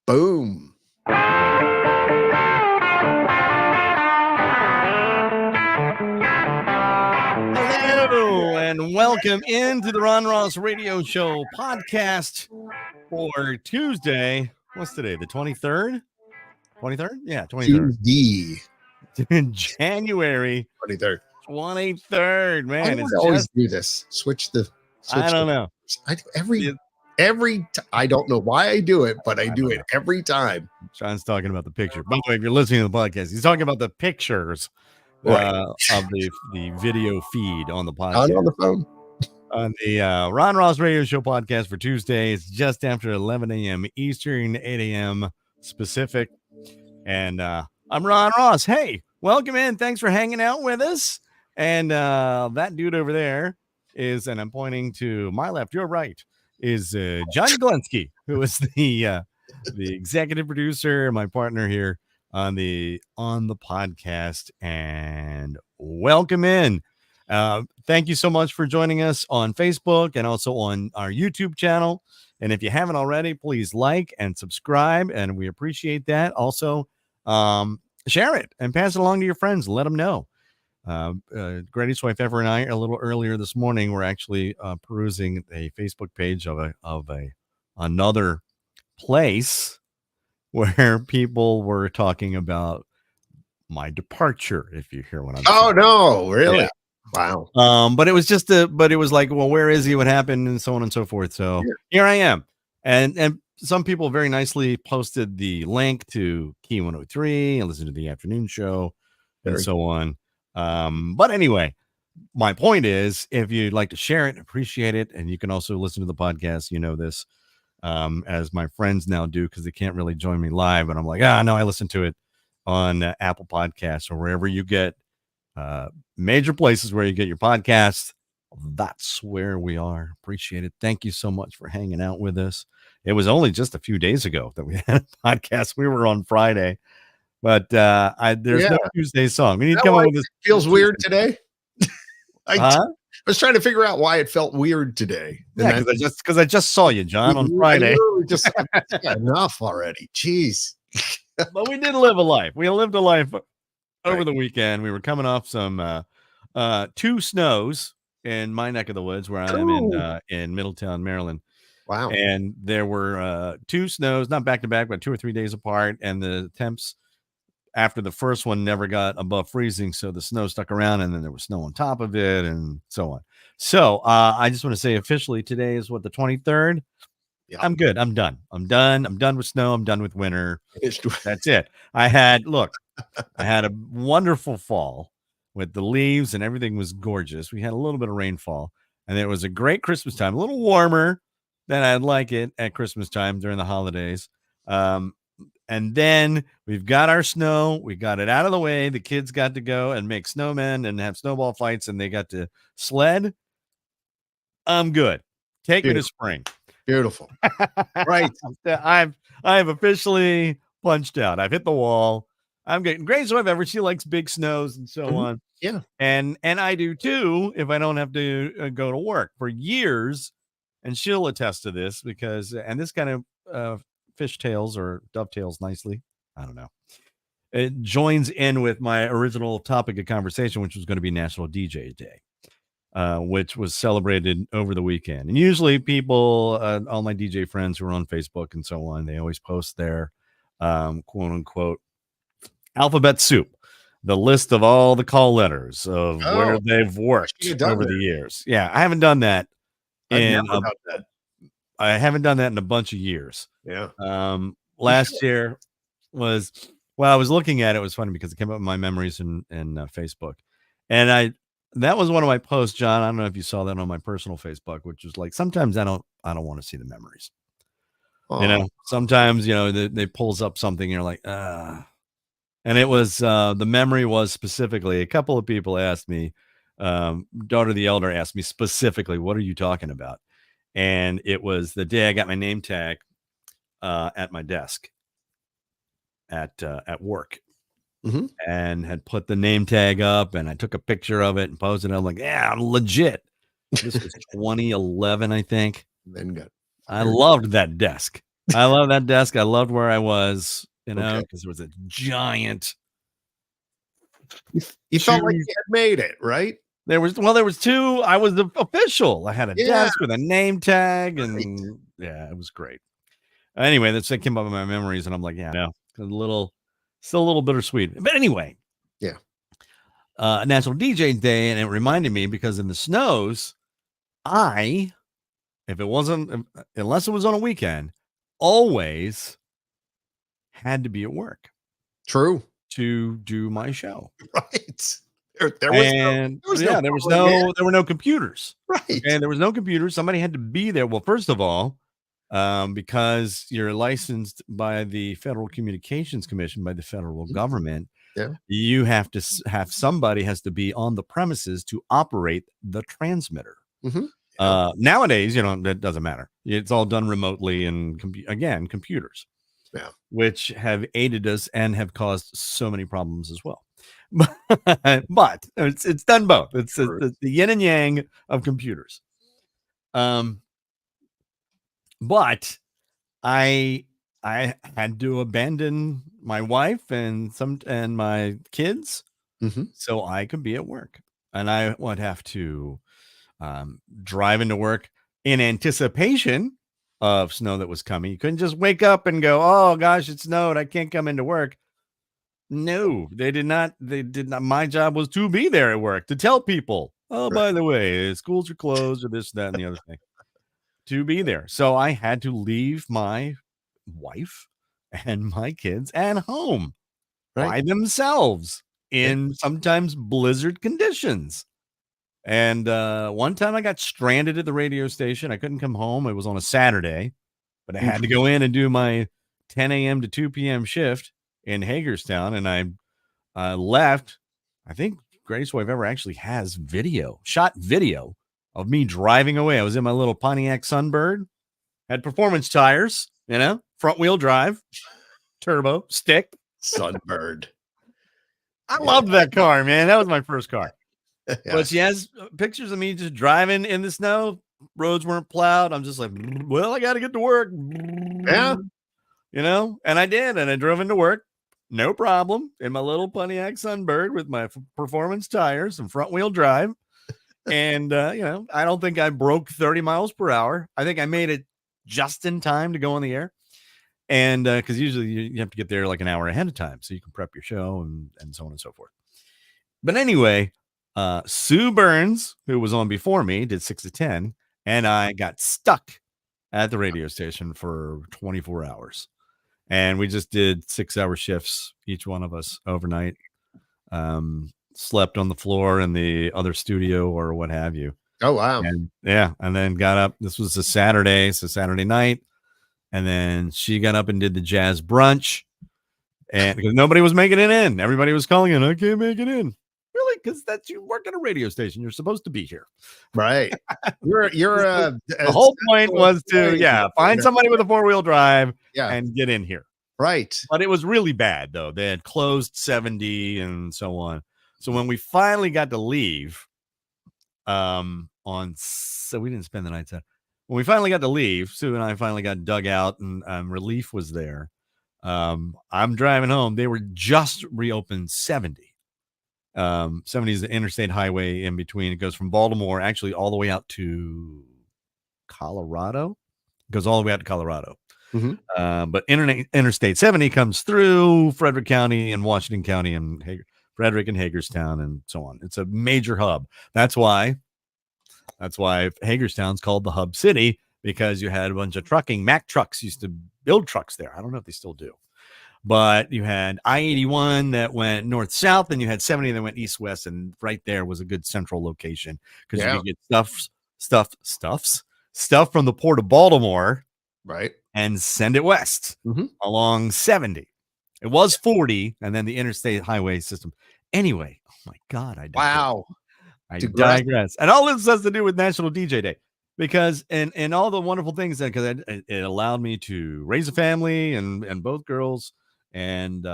Boom. Hello, and welcome into the Ron Ross Radio Show podcast for Tuesday. What's today? The 23rd? 23rd? Yeah, 23rd. Tuesday. In January 23rd. 23rd, man. I always do this. Switch I don't know. I do I don't know why I do it, but I do it every time. Sean's talking about the picture. By the way, if you're listening to the podcast, he's talking about the pictures of the video feed on the podcast. On the phone. On the Ron Ross Radio Show podcast for Tuesday. It's just after 11 a.m. Eastern, 8 a.m. Pacific. And I'm Ron Ross. Hey, welcome in. Thanks for hanging out with us. And that dude over there is, and I'm pointing to my left, your right, is John Glenski, who is the executive producer, my partner here on the podcast. And welcome in. Thank you so much for joining us on Facebook and also on our YouTube channel. And if you haven't already, please like and subscribe, and we appreciate that. Also, share it and pass it along to your friends. Let them know. Grady's wife Ever and I, a little earlier this morning, were actually perusing a Facebook page of another place where people were talking about my departure. If you hear what I'm saying. Oh no, really? Yeah. Wow. But it was like, well, where is he? What happened? And so on and so forth. So here I am. And some people very nicely posted the link to Key 103 and listen to the afternoon show and so on. But anyway, my point is, if you'd like to share it, appreciate it. And you can also listen to the podcast. You know this, as my friends now do, because they can't really join me live. And I'm like, no, I listen to it on Apple Podcasts or wherever you get major places where you get your podcasts. That's where we are. Appreciate it. Thank you so much for hanging out with us. It was only just a few days ago that we had a podcast. We were on Friday, but there's no Tuesday song. We need to come up with this. Feels weird today. I was trying to figure out why it felt weird today. Yeah, because I just saw you, John, on Friday. Just enough already. Jeez. But we did live a life. We lived a life over the weekend. We were coming off some 2 snows in my neck of the woods where I am in Middletown, Maryland. Wow. And there were 2 snows, not back to back, but 2 or 3 days apart. And the temps after the first one never got above freezing. So the snow stuck around, and then there was snow on top of it and so on. So I just want to say officially today is the 23rd. Yeah. I'm good. I'm done. I'm done with snow. I'm done with winter. That's it. I had a wonderful fall with the leaves and everything was gorgeous. We had a little bit of rainfall, and it was a great Christmas time, a little warmer than I'd like it at Christmas time during the holidays. And then we've got our snow. We got it out of the way. The kids got to go and make snowmen and have snowball fights, and they got to sled. I'm good. Take me to spring. Beautiful. Right. I've officially punched out. I've hit the wall. I'm getting Grace whatever. She likes big snows and so on. Yeah. And I do too, if I don't have to go to work for years. And she'll attest to this because, and this kind of fishtails or dovetails nicely. I don't know. It joins in with my original topic of conversation, which was going to be National DJ Day, which was celebrated over the weekend. And usually people, all my DJ friends who are on Facebook and so on, they always post their quote unquote alphabet soup, the list of all the call letters of where they've worked over the years. Yeah, I haven't done that. I haven't done that in a bunch of years. Yeah. Last year was, well, I was looking at it. It was funny because it came up in my memories in Facebook. And that was one of my posts, John. I don't know if you saw that on my personal Facebook, which was like, sometimes I don't want to see the memories. You know, sometimes, they pulls up something and you're like, And it was, the memory was specifically, a couple of people asked me, Daughter the Elder asked me specifically, what are you talking about? And it was the day I got my name tag at my desk at work. Mm-hmm. And had put the name tag up, and I took a picture of it and posted it. I'm like, yeah, I'm legit. This was 2011, I think. Then good. I loved that desk. I love that desk. I loved where I was, Okay. because there was a giant You felt like two. you had made it, right? There was two. I was the official. I had a Yeah, desk with a name tag, right. and yeah, it was great. Anyway, that's that came up in my memories, and I'm like, yeah, no, still a little bittersweet. But anyway, Yeah. National DJ Day, and it reminded me because in the snows, if it wasn't, unless it was on a weekend, always had to be at work True. to do my show. Right. There was And there was no yeah, phone, man. there were no computers. Right. Okay, there was no computers. Somebody had to be there. Well, first of all, because you're licensed by the Federal Communications Commission, by the federal Mhm. government, Yeah. you have to have somebody has to be on the premises to operate the transmitter. Mhm. Yep. Nowadays, that doesn't matter. It's all done remotely and again, computers, Yeah. which have aided us and have caused so many problems as well. But it's done both. It's True. the yin and yang of computers. But I had to abandon my wife and my kids Mhm. so I could be at work, and I would have to drive into work in anticipation of snow that was coming. You couldn't just wake up and go, "Oh gosh, it snowed. I can't come into work." No, they did not. They did not. My job was to be there at work to tell people, "Oh, Right. by the way, schools are closed," or this, that, and the other thing. To be there, so I had to leave my wife and my kids at home Right. by themselves Yeah. in sometimes blizzard conditions. And one time I got stranded at the radio station. I couldn't come home. It was on a Saturday, but I had to Mhm. go in and do my 10 a.m. to 2 p.m. shift in Hagerstown. And I left. I think Greatest Wave Ever actually has shot video of me driving away. I was in my little Pontiac Sunbird, had performance tires, front wheel drive, turbo, stick. Sunbird. I Yeah. loved that car, man. That was my first car. But Yes. she has pictures of me just driving in the snow. Roads weren't plowed. I'm just like, well, I got to get to work, Yeah. and I did. And I drove into work, no problem, in my little Pontiac Sunbird with my performance tires and front wheel drive. And, I don't think I broke 30 miles per hour. I think I made it just in time to go on the air. And because usually you have to get there like an hour ahead of time so you can prep your show and so on and so forth. But anyway, Sue Burns, who was on before me, did 6 to 10, and I got stuck at the radio station for 24 hours. And we just did 6-hour shifts, each one of us overnight. Slept on the floor in the other studio or what have you. Oh, wow. And yeah, and then got up. This was a Saturday, so Saturday night. And then she got up and did the jazz brunch. And because nobody was making it in, everybody was calling in, I can't make it in. Really? Because you work at a radio station. You're supposed to be here. Right. You're The whole point was to find somebody with a 4-wheel drive and get in here. Right. But it was really bad though. They had closed 70 and so on. So when we finally got to leave, so we didn't spend the night. When we finally got to leave, Sue and I finally got dug out, and relief was there. I'm driving home. They were just reopened 70. 70 is the interstate highway in between. It goes from Baltimore actually all the way out to Colorado. It goes all the way out to Colorado. Mhm. But Interstate 70 comes through Frederick County and Washington County and Frederick and Hagerstown and so on. It's a major hub. That's why Hagerstown's called the hub city, because you had a bunch of trucking. Mack Trucks used to build trucks there. I don't know if they still do, but you had I-81 that went north-south, and you had 70 that went east-west, and right there was a good central location because you could get stuff from the port of Baltimore, right, and send it west along 70. It was 40, and then the interstate highway system. Anyway, oh my God, I digress. And all this has to do with National DJ Day, because and all the wonderful things that, because it allowed me to raise a family and both girls, and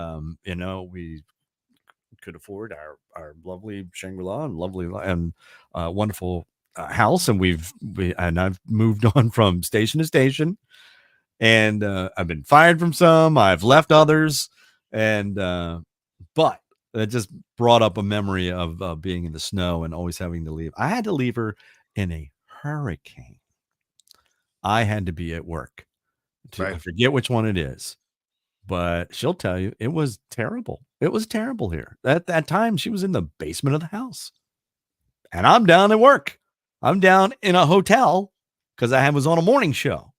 we could afford our lovely Shangri-La and lovely and wonderful house, and I've moved on from station to station, And I've been fired from some, I've left others, and but it just brought up a memory of being in the snow and always having to leave. I had to leave her in a hurricane. I had to be at work. I forget which one it is, but she'll tell you it was terrible. It was terrible here. At that time, she was in the basement of the house. And I'm down at work. I'm down in a hotel because I was on a morning show.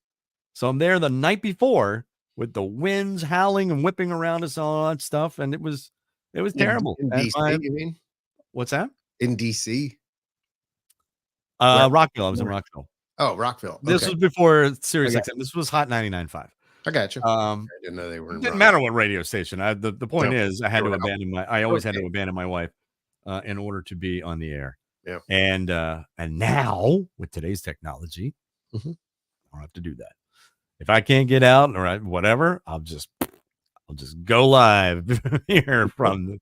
So I'm there the night before with the winds howling and whipping around us, all that stuff. And it was terrible. In DC, you mean? What's that? In DC? Rockville. I was in Rockville. Oh, Rockville. Okay. This was before Sirius XM. This was Hot 99.5. I got you. I didn't know they were. Didn't matter what radio station. The point is, I had to abandon I always had to abandon my wife in order to be on the air. Yeah. And now with today's technology, I don't have to do that. If I can't get out or whatever, I'll just go live here from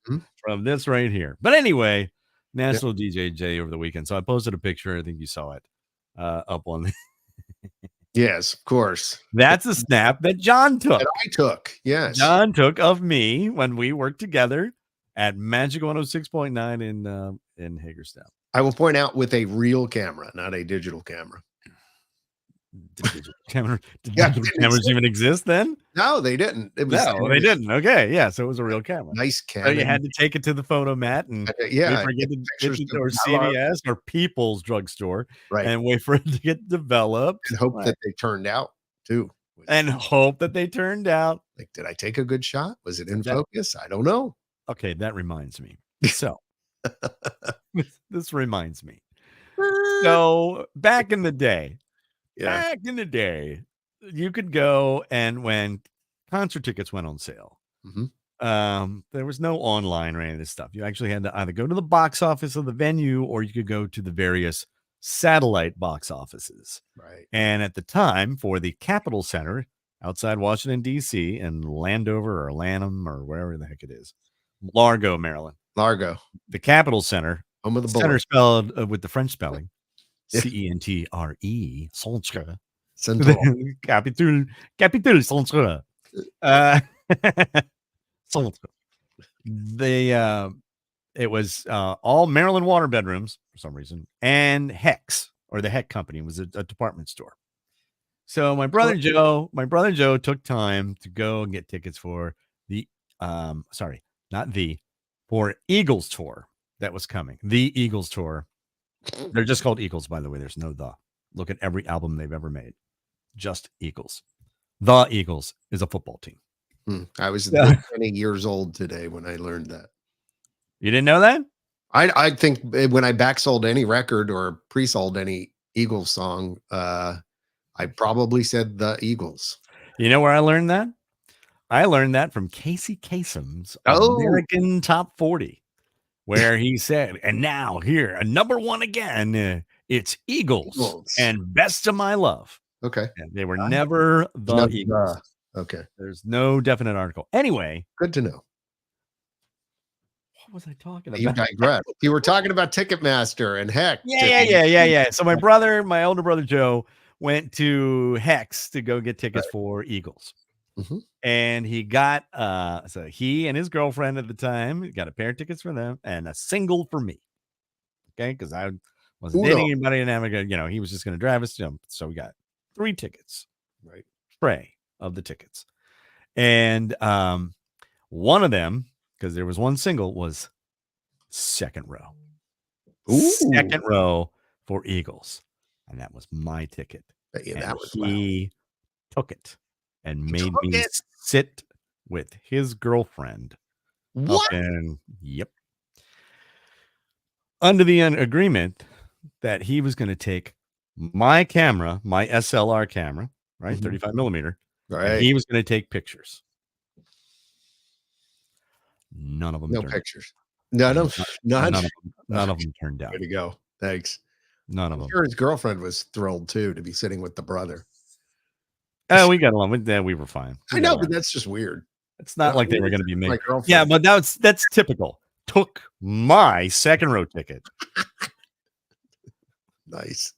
this right here. But anyway, National DJ Day over the weekend. So I posted a picture. I think you saw it up on the Yes, of course. That's a snap that John took. That I took. Yes. John took of me when we worked together at Magic 106.9 in Hagerstown. I will point out with a real camera, not a digital camera. Did digital cameras even exist then? No, they didn't. They didn't. Okay, yeah, so it was a real camera. Nice camera. So you had to take it to the photo mat and wait for it or CVS or People's Drugstore, and wait for it to get developed. And hope that they turned out too. And hope that they turned out. Like, did I take a good shot? Was it in focus? I don't know. Okay, that reminds me. So this reminds me. So back in the day. Back in the day, you could go, and when concert tickets went on sale, there was no online or any of this stuff. You actually had to either go to the box office of the venue, or you could go to the various satellite box offices. Right. And at the time, for the Capitol Center outside Washington, D.C., and Landover or Lanham or wherever the heck it is, Largo, Maryland. Largo. The Capitol Center. Home of the center spelled with the French spelling. CENTRE, Centre. Capitol Centre. Centre. It was all Maryland water bedrooms for some reason, and Hex, or the Heck Company, was a department store. So my brother Joe took time to go and get tickets for for Eagles tour that was coming. The Eagles tour. They're just called Eagles, by the way. There's no the. Look at every album they've ever made. Just Eagles. The Eagles is a football team. I was 20 years old today when I learned that. You didn't know that? I think when I backsold any record or pre-sold any Eagles song, I probably said the Eagles. You know where I learned that? I learned that from Casey Kasem's American Top 40. Where he said, and now here, a number one again, it's Eagles and Best of My Love. Okay. And they were never the Eagles. Okay. There's no definite article. Anyway. Good to know. What was I talking about? You digress. You were talking about Ticketmaster and Heck. Yeah. So my older brother Joe went to Hex to go get tickets for Eagles. And he got so he and his girlfriend at the time got a pair of tickets for them and a single for me. Okay, because I wasn't dating anybody in America. He was just going to drive us. So we got 3 tickets, right? Spray of the tickets, and one of them, because there was one single, was second row. Second row for Eagles, and that was my ticket. He took it. And made me sit with his girlfriend. What? Yep. Under the agreement that he was going to take my camera, my SLR camera, right? 35 millimeter. Right. And he was going to take pictures. None of them. No pictures. None of them turned out. Way to go. Thanks. None of them. I'm sure his girlfriend was thrilled too to be sitting with the brother. Oh, we got along with that. We were fine. I know, but that's just weird. It's not like they were going to be made. Yeah, but that's typical. Took my second row ticket. Nice.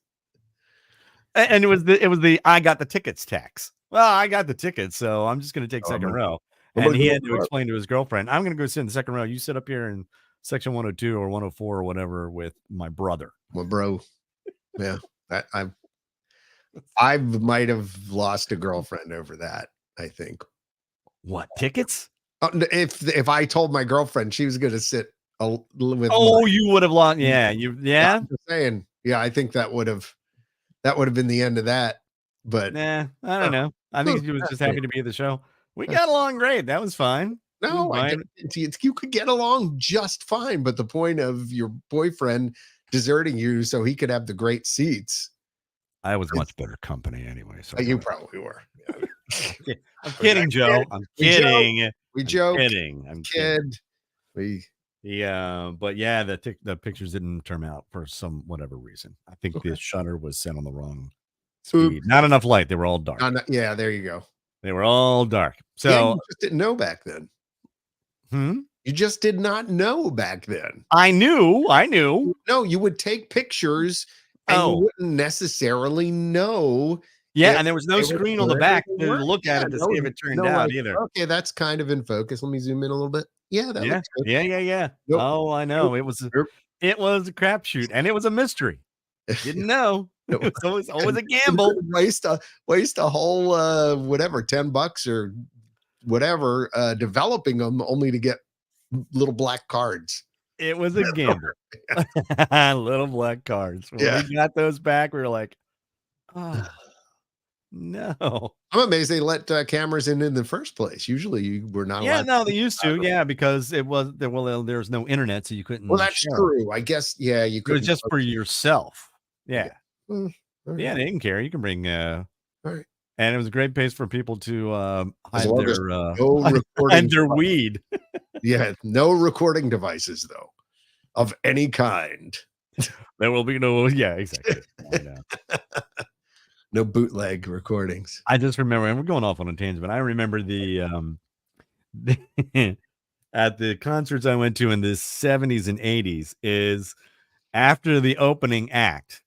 And it was the I got the tickets tax Well, I got the ticket, so I'm just going to take second row. I'm And gonna he go had to front. explain to his girlfriend, I'm going to go sit in the second row. You sit up here in section 102 or 104 or whatever with my brother. Well, bro, yeah, I might have lost a girlfriend over that. I think. What, tickets? If I told my girlfriend she was going to sit with, Oh, you would have lost. Yeah, I'm just saying. Yeah, I think that would have been the end of that. But nah, I don't know. I think she was just happy to be at the show. We got along great. That was fine. no, you could get along just fine. But the point of your boyfriend deserting you so he could have the great seats. I was much better company anyway. So You probably were. Yeah. I'm kidding, Joe. I'm kidding. We joke. I'm kidding. We But yeah, the pictures didn't turn out for some whatever reason. I think the shutter was set on the wrong speed. Not enough light. They were all dark. Yeah, there you go. They were all dark. So you just didn't know back then. You just did not know back then. I knew. No, you would take pictures and you wouldn't necessarily know. Yeah, and there was no screen on the back to look at it to see if it turned out either. Okay, that's kind of in focus. Let me zoom in a little bit. Yeah, that looks good. Yeah. Nope. Oh, I know. Nope. It was a crapshoot, and it was a mystery. Didn't know. It was always a gamble. Waste a whole whatever, $10 or whatever, developing them only to get little black cards. It was a gamble. Little black cards. When we got those back, we were like, oh. No, I'm amazed they let cameras in the first place. Usually, you were not. Yeah, no, they used to. Yeah, because there was no internet, so you couldn't. Well, that's true. I guess. Yeah, you could. It was just for yourself. Yeah, right. Yeah. They didn't care. You can bring. All right. And it was a great place for people to hide their weed. Yeah, no recording devices though, of any kind. There will be no. Yeah, exactly. No bootleg recordings. I just remember, and we're going off on a tangent, but I remember at the concerts I went to in the 70s and 80s is after the opening act,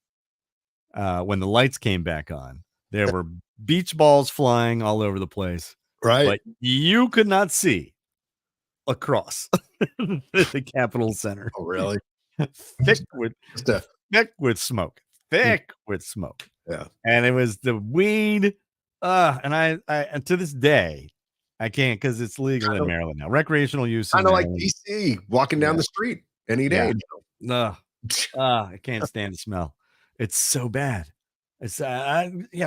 when the lights came back on, there were beach balls flying all over the place. Right. But you could not see across the Capitol Center. Oh, really? Thick with smoke. Yeah. And it was the weed. And I to this day, I can't because it's legal in Maryland now. Recreational use. Kind of like DC, walking down the street any day. I can't stand the smell. It's so bad. It's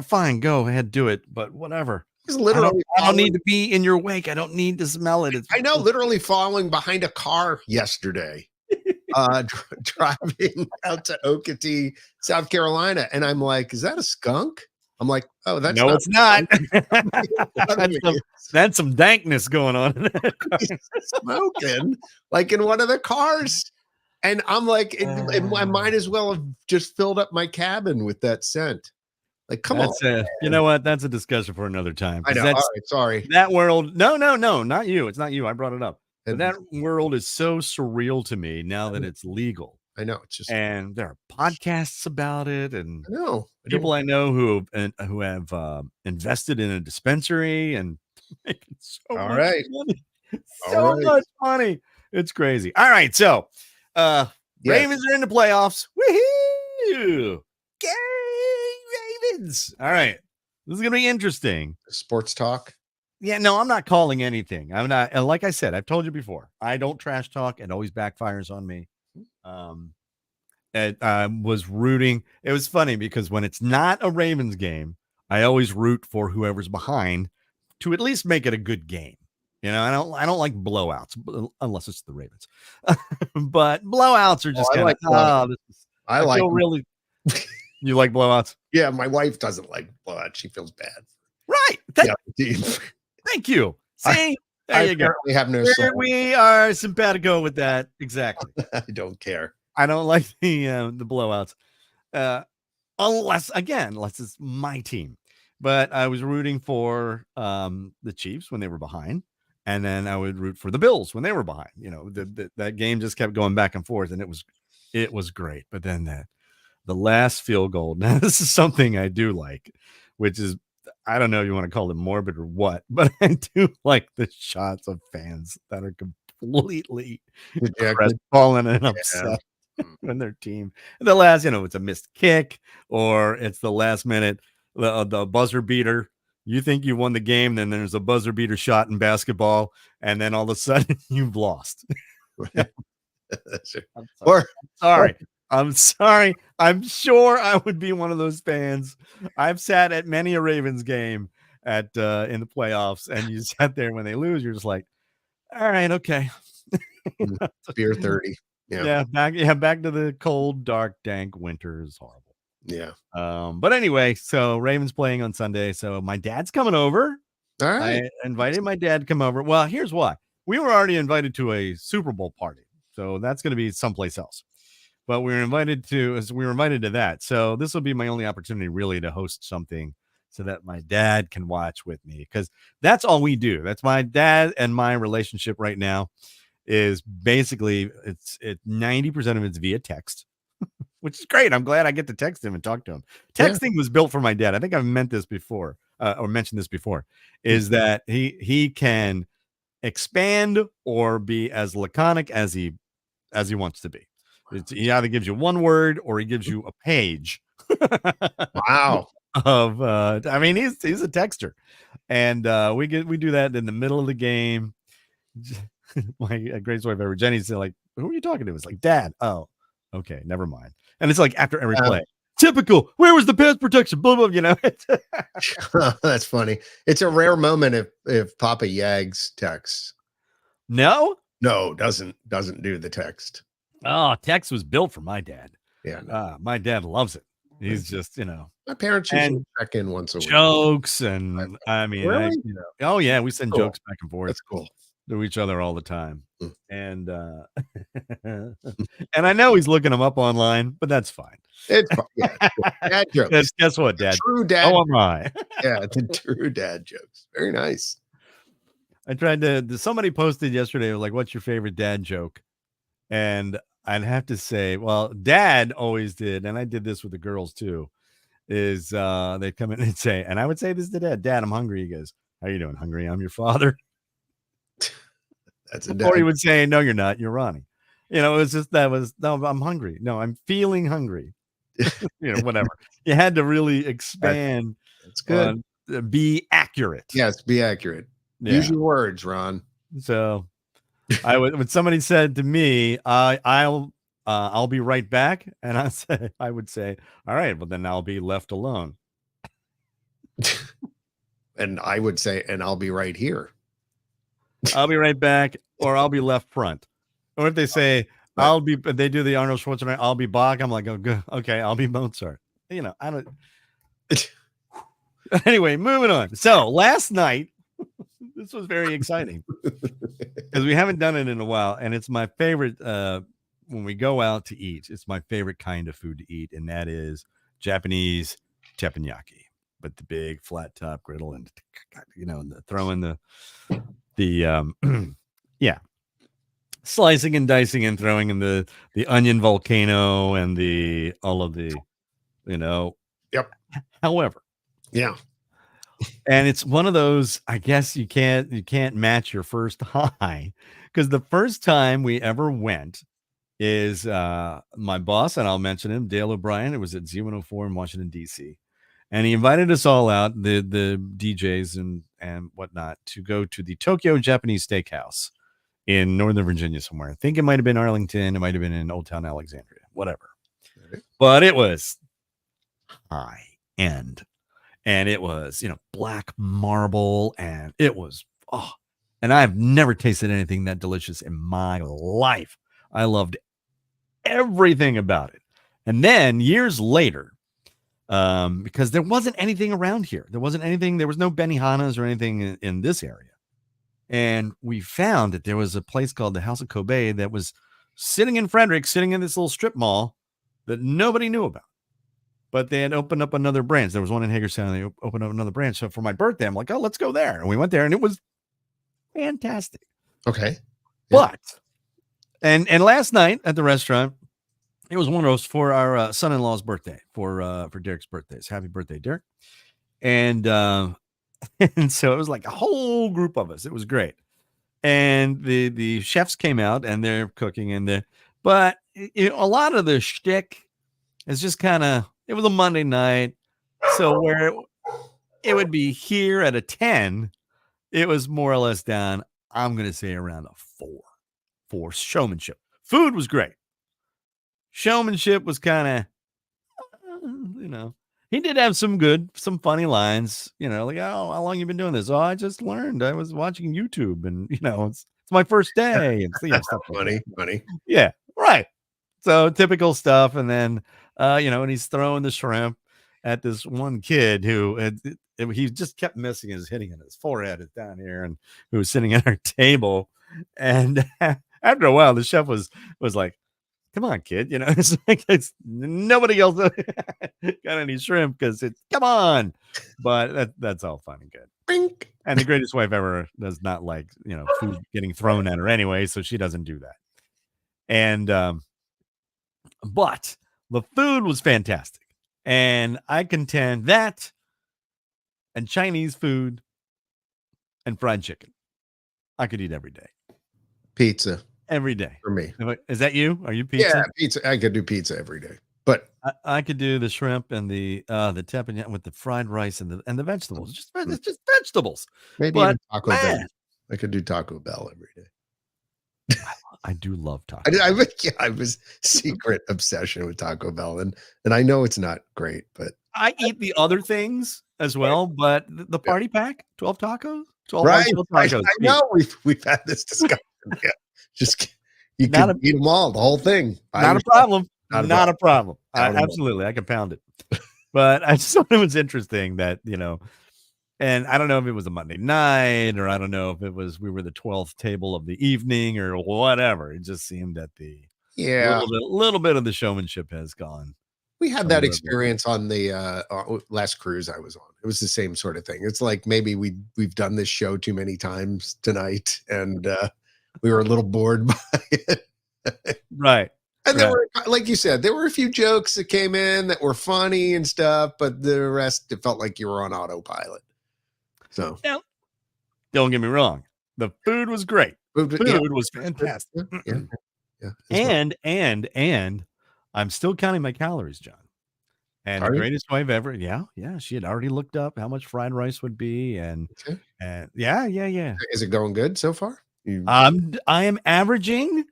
fine, go ahead, do it, but whatever. Literally, I don't need to be in your wake. I don't need to smell it. I know, literally following behind a car yesterday. Driving out to Okatee, South Carolina, and I'm like, "Is that a skunk?" I'm like, "Oh, that's it's not. That's some dankness going on. Smoking like in one of the cars." And I'm like, I might as well have just filled up my cabin with that scent. Like, come on. You know what? That's a discussion for another time. I know. All right, sorry. That world. No, not you. It's not you. I brought it up. But that world is so surreal to me now that it's legal. I know. It's just, and there are podcasts about it, and people I know who have invested in a dispensary and making so much money. Much money. It's crazy. All right, so Ravens are in the playoffs. Woohoo! Yay, Ravens! All right, this is gonna be interesting. Sports talk. Yeah, no, I'm not calling anything. I'm not. Like I said, I've told you before. I don't trash talk. It always backfires on me. I was rooting. It was funny because when it's not a Ravens game, I always root for whoever's behind to at least make it a good game. You know, I don't like blowouts unless it's the Ravens. But blowouts are just kind of really. You like blowouts? Yeah, my wife doesn't like blowouts. She feels bad. Right. Thank you. See, there you go. Have no we are simpatico with that. Exactly. I don't care. I don't like the blowouts, unless it's my team. But I was rooting for the Chiefs when they were behind, and then I would root for the Bills when they were behind. You know, that game just kept going back and forth, and it was great. But then the last field goal. Now this is something I do like, which is I don't know if you want to call it morbid or what, but I do like the shots of fans that are completely Dejected. crestfallen and upset when their team, the last, it's a missed kick or it's the last minute, the buzzer beater. You think you won the game, then there's a buzzer beater shot in basketball, and then all of a sudden you've lost. I'm sorry. I'm sorry. I'm sure I would be one of those fans. I've sat at many a Ravens game in the playoffs, and you sat there when they lose, you're just like, all right, okay. Beer 30. Yeah, back to the cold, dark, dank winter is horrible. Yeah. But anyway, so Ravens playing on Sunday. So my dad's coming over. All right. I invited my dad to come over. Well, here's why. We were already invited to a Super Bowl party. So that's going to be someplace else. But we were invited to that. So this will be my only opportunity really to host something so that my dad can watch with me, because that's all we do. That's my dad and my relationship right now is basically it's 90% of it's via text, which is great. I'm glad I get to text him and talk to him. Texting was built for my dad. I think I've mentioned this before, is that he can expand or be as laconic as he wants to be. He either gives you one word or he gives you a page. Wow. Of I mean, he's a texter, and we do that in the middle of the game. My greatest wife ever, Jenny's like, who are you talking to? It's like, Dad. Oh, okay, never mind. And it's like after every play, typical. Where was the pass protection? Blah blah. That's funny. It's a rare moment if Papa Yags texts. No, doesn't do the text. Oh, text was built for my dad. Yeah, no. My dad loves it. He's just, my parents usually check in once a week. Jokes and I mean, really? Oh yeah, we send jokes back and forth. That's cool. To each other all the time. And and I know he's looking them up online, but that's fine. It's fine. Yeah, dad jokes. Guess what, Dad? True dad. Oh, am I? Yeah, the true dad jokes. Very nice. I tried to. Somebody posted yesterday, like, "What's your favorite dad joke?" And I'd have to say, well, Dad always did, and I did this with the girls too. Is they come in and say, and I would say this to Dad. Dad, I'm hungry. He goes, "How you doing? Hungry? I'm your father." That's a dad. Or he would say, "No, you're not. You're Ronnie." It was just no, I'm hungry. No, I'm feeling hungry. Whatever. You had to really expand. That's good. Be accurate. Yes, be accurate. Yeah. Use your words, Ron. So when somebody said to me, I'll be right back, and I would say, all right, well then I'll be left alone. And I would say, and I'll be right here. I'll be right back, or I'll be left front. Or if they say they do the Arnold Schwarzenegger, I'll be Bach. I'm like, oh, good. Okay, I'll be Mozart. I don't. Anyway, moving on. So last night, this was very exciting because we haven't done it in a while, and it's my favorite. When we go out to eat, it's my favorite kind of food to eat, and that is Japanese teppanyaki, but the big flat top griddle, and throw in the slicing and dicing and throwing in the onion volcano and all of the Yep. However, yeah, and it's one of those, I guess you can't match your first high, because the first time we ever went is my boss, and I'll mention him, Dale O'Brien. It was at Z104 in Washington DC. And he invited us all out, the DJs and whatnot, to go to the Tokyo Japanese Steakhouse in Northern Virginia somewhere. I think it might have been Arlington. It might have been in Old Town Alexandria, whatever. Okay. But it was high end. And it was, black marble. And it was, and I've never tasted anything that delicious in my life. I loved everything about it. And then years later, because there wasn't anything around here. There was no Benihana's or anything in this area. And we found that there was a place called the House of Kobe that was sitting in Frederick, sitting in this little strip mall that nobody knew about. But they had opened up another branch. There was one in Hagerstown. They opened up another branch. So for my birthday, I'm like, oh, let's go there. And we went there, and it was fantastic. Okay. Yeah. But, and last night at the restaurant, it was one roast for our son-in-law's birthday, for Derek's birthday. So happy birthday, Derek. And and so it was like a whole group of us. It was great. And the chefs came out and they're cooking in there. But a lot of the shtick is just kind of, it was a Monday night. So where it would be here at a 10, it was more or less down, I'm going to say around a 4 for showmanship. Food was great. Showmanship was kind of, he did have some funny lines, like, oh, how long you been doing this? Oh, I just learned. I was watching YouTube and, it's my first day and stuff like that. Funny. Yeah, right. So typical stuff. And then, and he's throwing the shrimp at this one kid who he just kept missing his hitting in his forehead down here, and who was sitting at our table. And after a while, the chef was like, come on, kid. It's like nobody else got any shrimp because it's come on. But that's all fun and good. Bink. And the greatest wife ever does not like, food getting thrown at her anyway. So she doesn't do that. And, but the food was fantastic. And I contend that and Chinese food and fried chicken, I could eat every day. Pizza. Every day. For me. Is that you? Are you pizza? Yeah, pizza. I could do pizza every day. But I could do the shrimp and the teppanyaki with the fried rice and the vegetables. It's just vegetables. Maybe even Taco Bell. I could do Taco Bell every day. I do love Taco. I was secret obsession with Taco Bell, and I know it's not great, but I eat the other things as well. But the party pack, 12 tacos, 12 right? Tacos. I know we've had this discussion. Yeah. Just you can eat them all, the whole thing. Not a problem. Not a problem. Absolutely, I can pound it. But I just thought it was interesting that and I don't know if it was a Monday night or I don't know if it was we were the 12th table of the evening or whatever. It just seemed that the little bit of the showmanship has gone. We had that experience on the last cruise I was on. It was the same sort of thing. It's like maybe we've done this show too many times tonight, and we were a little bored by it. Right. And there were, like you said, there were a few jokes that came in that were funny and stuff, but the rest, it felt like you were on autopilot. So now, don't get me wrong. The food was great. Food was fantastic. Yeah. And I'm still counting my calories, John. And the greatest wife ever. Yeah. She had already looked up how much fried rice would be. And yeah. Is it going good so far? I am averaging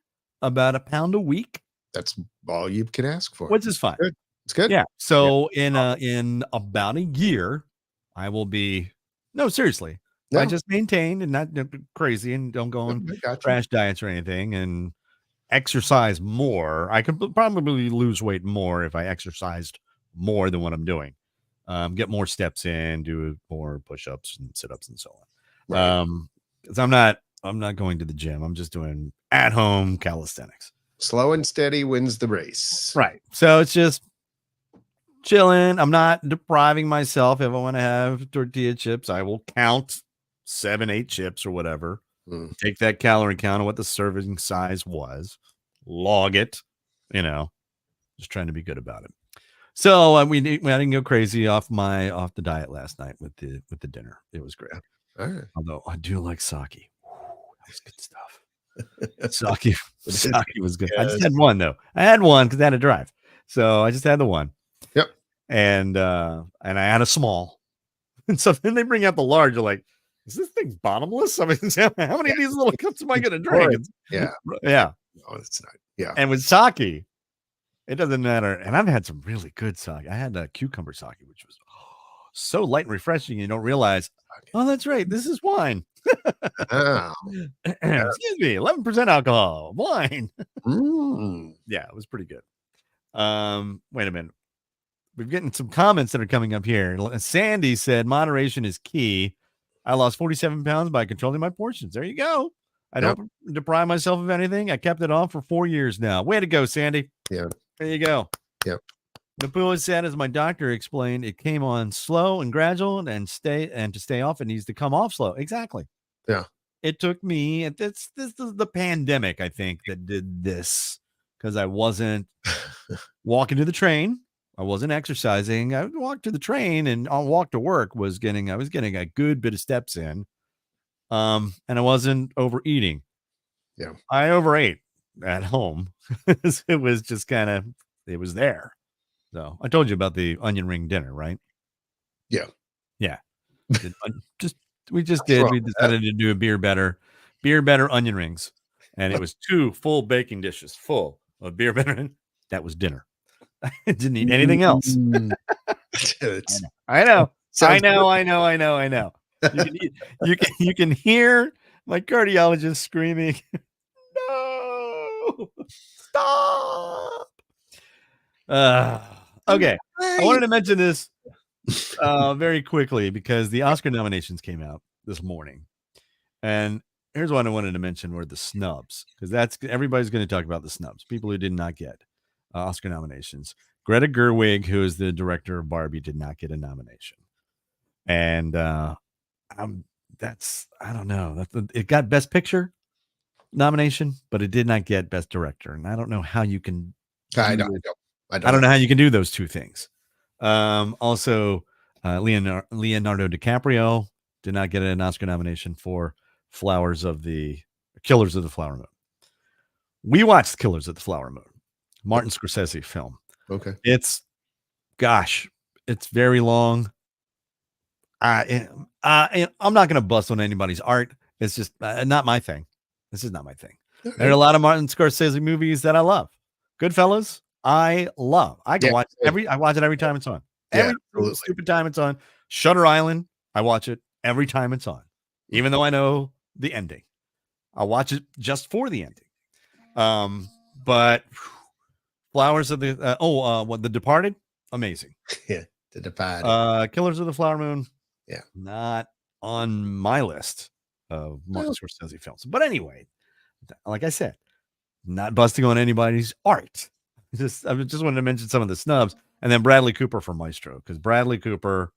about a pound a week. That's all you can ask for. Which is fine. It's good. Yeah. So in about a year, I will be. No, seriously. No. I just maintain and not crazy and don't go on crash diets or anything and exercise more. I could probably lose weight more if I exercised more than what I'm doing. Get more steps in, do more push-ups and sit-ups and so on. Right. Because I'm not going to the gym. I'm just doing at-home calisthenics. Slow and steady wins the race. Right. So it's just chilling. I'm not depriving myself. If I want to have tortilla chips, I will count 7-8 chips or whatever. Take that calorie count of what the serving size was, log it, just trying to be good about it. So I didn't go crazy off the diet last night with the dinner. It was great. All right. Although I do like sake. That was good stuff. Sake was good. Yes. I just had one though. I had one because I had to drive. So I just had the one. Yep. And I had a small. And so then they bring out the large. You're like, is this thing bottomless? I mean, how many of these little cups am I going to drink? Yeah. No, it's not. Yeah. And with sake, it doesn't matter. And I've had some really good sake. I had a cucumber sake, which was so light and refreshing. You don't realize, that's right. This is wine. Excuse me, 11% alcohol wine. Yeah, it was pretty good. Wait a minute. We've gotten some comments that are coming up here. Sandy said moderation is key. I lost 47 pounds by controlling my portions. There you go. I don't deprive myself of anything. I kept it off for 4 years now. Way to go, Sandy. Yeah. There you go. Yep. Napula said, as my doctor explained, it came on slow and gradual and to stay off, it needs to come off slow. Exactly. Yeah. It took me, this is the pandemic, I think, that did this because I wasn't walking to the train I wasn't exercising. I walked to the train and on walk to work I was getting a good bit of steps in. And I wasn't overeating. Yeah. I overate at home. It was just it was there. So I told you about the onion ring dinner, right? Yeah. Yeah. We What's did. wrong We with decided to do a beer better onion rings. And it was 2 full baking dishes full of beer better. That was dinner. I didn't eat anything else. Mm. I know. Sounds I know. You can hear my cardiologist screaming, "No! Stop!" Okay. I wanted to mention this very quickly because the Oscar nominations came out this morning. And here's what I wanted to mention were the snubs, because everybody's going to talk about the snubs, people who did not get Oscar nominations. Greta Gerwig, who is the director of Barbie, did not get a nomination. And I don't know. It got Best Picture nomination, but it did not get Best Director. And I don't know how you can. I don't know how you can do those two things. Also, Leonardo DiCaprio did not get an Oscar nomination for Killers of the Flower Moon. We watched Killers of the Flower Moon, Martin Scorsese film. Okay. It's very long. I'm not going to bust on anybody's art. It's just not my thing. This is not my thing. Okay. There are a lot of Martin Scorsese movies that I love. Goodfellas, I love. I can watch I watch it every time it's on. Every stupid time it's on. Shutter Island, I watch it every time it's on, even though I know the ending. I'll watch it just for the ending. But Flowers of the The Departed, amazing. Yeah, The Departed. Killers of the Flower Moon, yeah, not on my list of Martin Scorsese films. But anyway, like I said, not busting on anybody's art. I just wanted to mention some of the snubs, and then Bradley Cooper for Maestro, because Bradley Cooper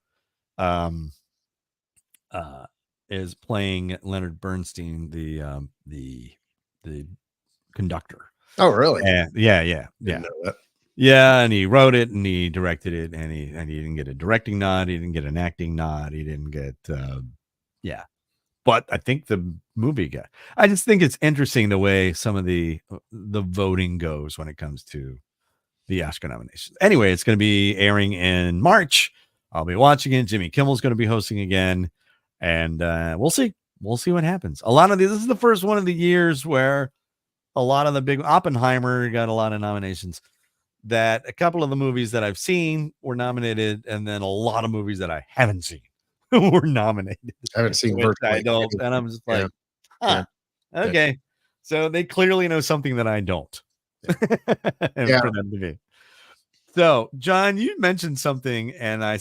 is playing Leonard Bernstein, the conductor. Oh, really? Yeah. Yeah, and he wrote it and he directed it, and he didn't get a directing nod, he didn't get an acting nod, he didn't get but I think the movie got. I just think it's interesting the way some of the voting goes when it comes to the Oscar nominations. Anyway, it's going to be airing in March. I'll be watching it. Jimmy Kimmel's going to be hosting again, and we'll see. We'll see what happens. This is the first one of the years where a lot of the big Oppenheimer got a lot of nominations. That a couple of the movies that I've seen were nominated, and then a lot of movies that I haven't seen were nominated. I haven't seen virtually. I don't, and I'm just like, okay. So they clearly know something that I don't. And for them to be. So, John, you mentioned something, and I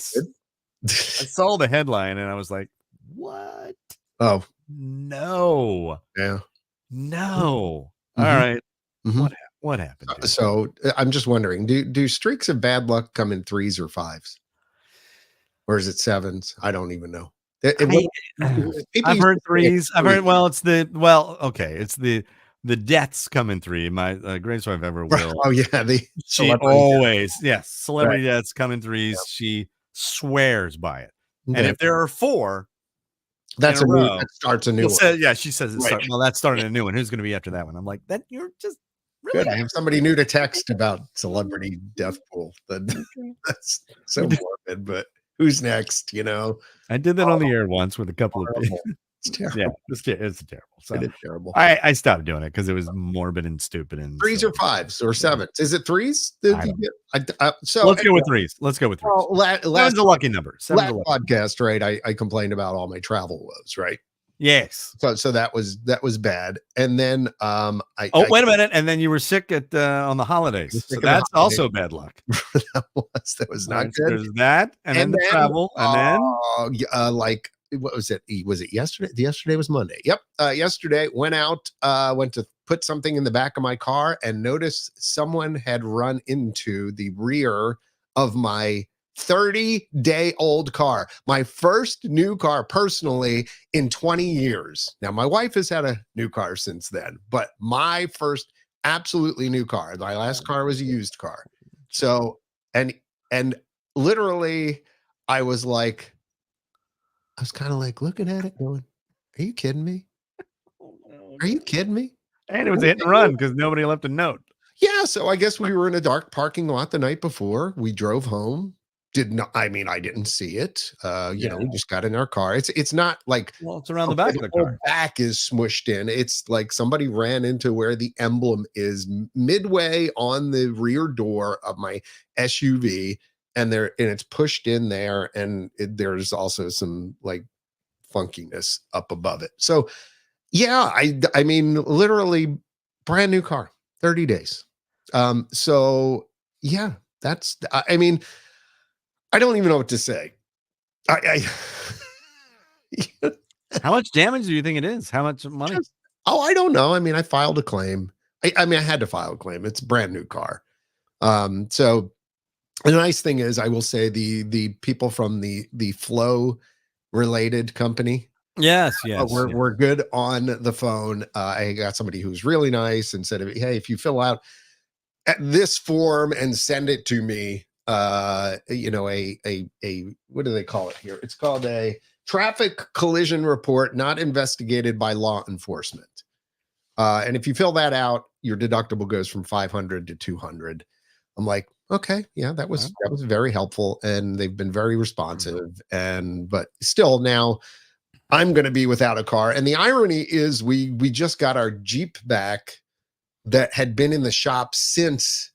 saw the headline, and I was like, "What? Oh, no, yeah, no." Mm-hmm. All right, what happened? So I'm just wondering, do streaks of bad luck come in 3s or 5s? Or is it 7s? I don't even know. I've heard 3s. I've heard. Well, it's the deaths come in 3. My greatest wife ever will. Oh yeah, she always celebrity deaths come in 3s. Yep. She swears by it. Okay. And if there are 4, that's that starts a new one. She says that's starting a new one. Who's going to be after that one? I'm like, that you're just really good. I have somebody new to text about celebrity death pool. That's so morbid, but. Who's next? I did that on the air once with a couple of people. It's terrible. Yeah, it's terrible. So it is terrible. I stopped doing it because it was morbid and stupid. And 3s or 5s or 7s? Is it 3s? So let's go with 3s. Let's go with 3s. Last a lucky number. Last podcast, right? I complained about all my travel woes, right? Yes. So that was bad. And then wait a minute. And then you were sick on the holidays. So that's also bad luck. that was not good. There's that, and then the travel, and then what was it? Was it yesterday? Yesterday was Monday. Yep. Yesterday went to put something in the back of my car and noticed someone had run into the rear of my 30-day-old car, my first new car personally in 20 years. Now, my wife has had a new car since then, but my first absolutely new car, my last car was a used car. So, and And literally, I was kind of like looking at it, going, "Are you kidding me? Are you kidding me?" And it was a hit and run because nobody left a note. Yeah, so I guess we were in a dark parking lot the night before. We drove home. Did not I mean, I didn't see it. We just got in our car. It's not like, Well, it's around the okay, back of the the whole car. back is smushed in. It's like somebody ran into where the emblem is midway on the rear door of my SUV, and it's pushed in there, and there's also some like funkiness up above it. So yeah, I mean, literally brand new car, 30 days. So yeah, I mean, I don't even know what to say. I How much damage do you think it is? How much money? I don't know. I mean, I filed a claim. I mean, I had to file a claim. It's a brand new car. So the nice thing is, I will say the people from the Flow related company, Yes, yes. we're good on the phone. I got somebody who's really nice and said, "Hey, if you fill out at this form and send it to me, a what do they call it here? It's called a traffic collision report not investigated by law enforcement. And if you fill that out, your deductible goes from 500 to 200." I'm like, okay, yeah, that was very helpful, and they've been very responsive. But still, now I'm going to be without a car. And the irony is, we just got our Jeep back that had been in the shop since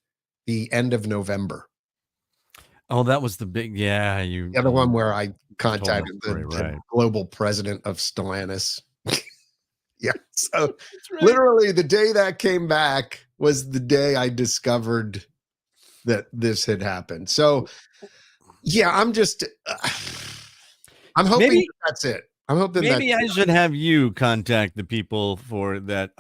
the end of November. Oh, that was the big, The other one where I contacted story, the right. global president of Stellantis. Yeah. So That's right. literally the day that came back was the day I discovered that this had happened. So yeah, I'm hoping Maybe- that's it. I'm hoping Maybe I should have you contact the people for that.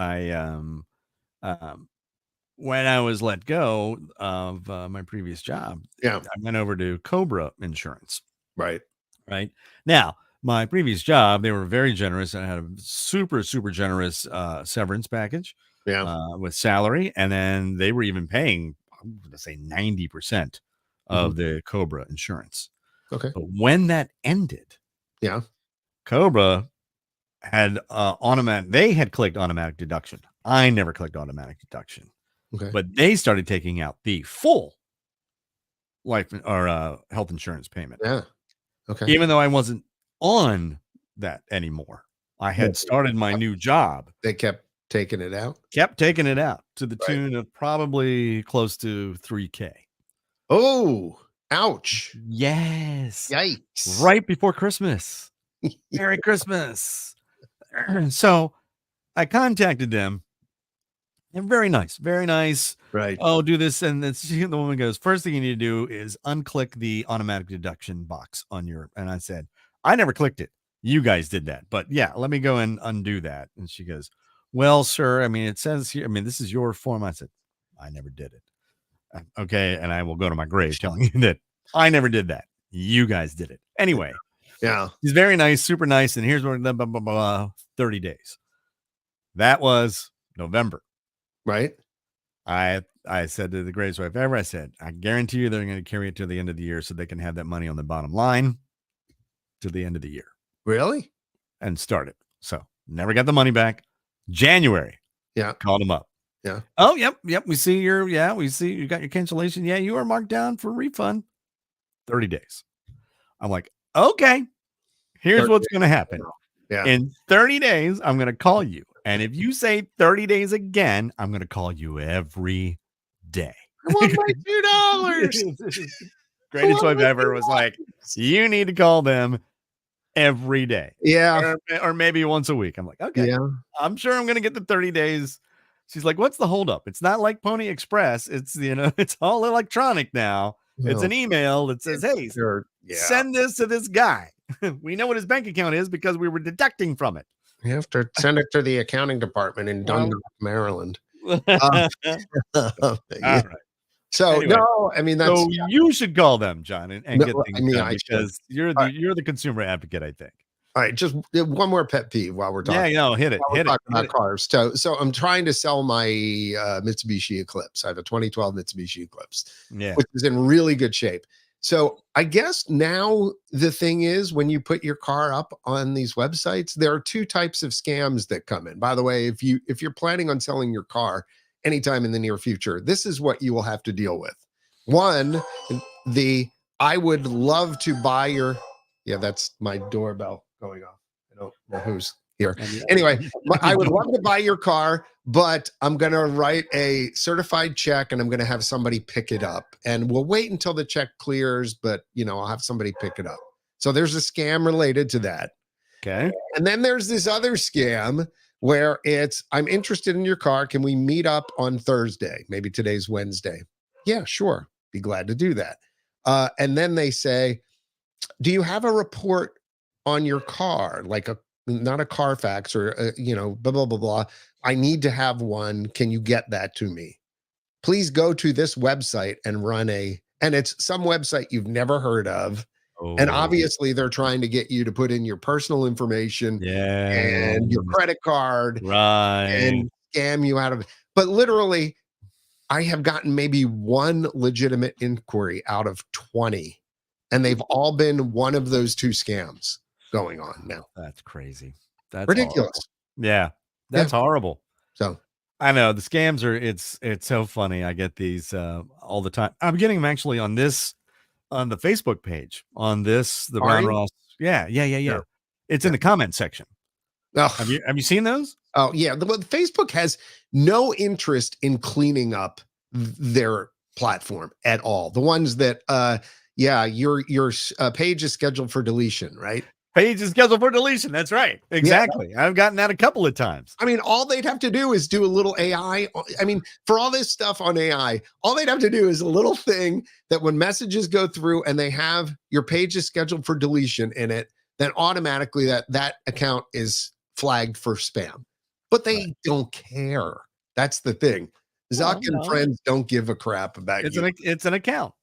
When I was let go of my previous job, Yeah. I went over to Cobra Insurance. Right. Right now, my previous job, they were very generous. I had a super, super generous severance package, Yeah. with salary, and then they were even paying, I'm going to say 90% of the Cobra insurance. Okay. But when that ended, Yeah. Cobra had automatic. They had clicked automatic deduction. I never clicked automatic deduction. Okay. But they started taking out the full life or health insurance payment. Yeah. Okay. Even though I wasn't on that anymore. I had started my new job. They kept taking it out. Kept taking it out to the tune of probably close to $3,000. Oh, ouch. Yes. Yikes. Right before Christmas. Merry Christmas. So I contacted them. They're very nice, very nice. Right. Oh, do this. And the woman goes, first thing you need to do is unclick the automatic deduction box on your. And I said, I never clicked it. You guys did that. But yeah, let me go and undo that. And she goes, well, sir, I mean, it says here, I mean, this is your form. I said, I never did it. Okay. And I will go to my grave telling you that I never did that. You guys did it. Anyway. Yeah. He's very nice, super nice. And here's what 30 days. That was November. Right. I said to the greatest wife ever, I said, I guarantee you they're going to carry it to the end of the year so they can have that money on the bottom line to the end of the year. Really? And start it. So never got the money back. January. Yeah. Called them up. Yeah. Oh, yep. We see we see you got your cancellation. Yeah, you are marked down for refund. 30 days. I'm like, okay, here's what's going to happen. Yeah. In 30 days, I'm going to call you. And if you say 30 days again, I'm going to call you every day. I want my $2. Greatest wife ever was like, you need to call them every day. Yeah. Or maybe once a week. I'm like, okay, Yeah. I'm sure I'm going to get the 30 days. She's like, what's the holdup? It's not like Pony Express. It's, it's all electronic now. It's an email that says, hey, send this to this guy. We know what his bank account is because we were deducting from it. You have to send it to the accounting department in Dundalk, Maryland. All right. So Anyway, no, I mean that's you should call them, John, and No, get things I mean, done I because you're the consumer advocate, I think. all right. Just one more pet peeve while we're talking. Yeah, no, hit it. While we're talking about cars. So I'm trying to sell my Mitsubishi Eclipse. I have a 2012 Mitsubishi Eclipse, Yeah. which is in really good shape. So I guess now the thing is when you put your car up on these websites, there are two types of scams that come in. By the way, if you're planning on selling your car anytime in the near future, this is what you will have to deal with. One, the I would love to buy your yeah, that's my doorbell going off. I don't know who's here. Anyway, I would love to buy your car, but I'm going to write a certified check and I'm going to have somebody pick it up. And we'll wait until the check clears, but I'll have somebody pick it up. So there's a scam related to that. Okay. And then there's this other scam where it's, I'm interested in your car. Can we meet up on Thursday? Maybe today's Wednesday. Yeah, sure. Be glad to do that. And then they say, do you have a report on your car? Like not a Carfax or, blah, blah, blah, blah. I need to have one. Can you get that to me? Please go to this website and and it's some website you've never heard of. Oh. And obviously they're trying to get you to put in your personal information and your credit card and scam you out of it. But literally, I have gotten maybe one legitimate inquiry out of 20, and they've all been one of those two scams going on now. That's crazy. That's ridiculous. Horrible. Yeah. That's horrible. So I know the scams are, it's so funny. I get these all the time. I'm getting them actually on the Facebook page the Ron Ross. Yeah. It's in the comment section. Oh. Have you seen those? Oh yeah. Facebook has no interest in cleaning up their platform at all. The ones that, your page is scheduled for deletion, right? Page is scheduled for deletion. That's right. Exactly. Yeah. I've gotten that a couple of times. I mean, all they'd have to do is do a little AI. I mean, for all this stuff on AI, all they'd have to do is a little thing that when messages go through and they have your page is scheduled for deletion in it, then automatically that account is flagged for spam. But they don't care. That's the thing. Zuck and friends don't give a crap about you. It's an account.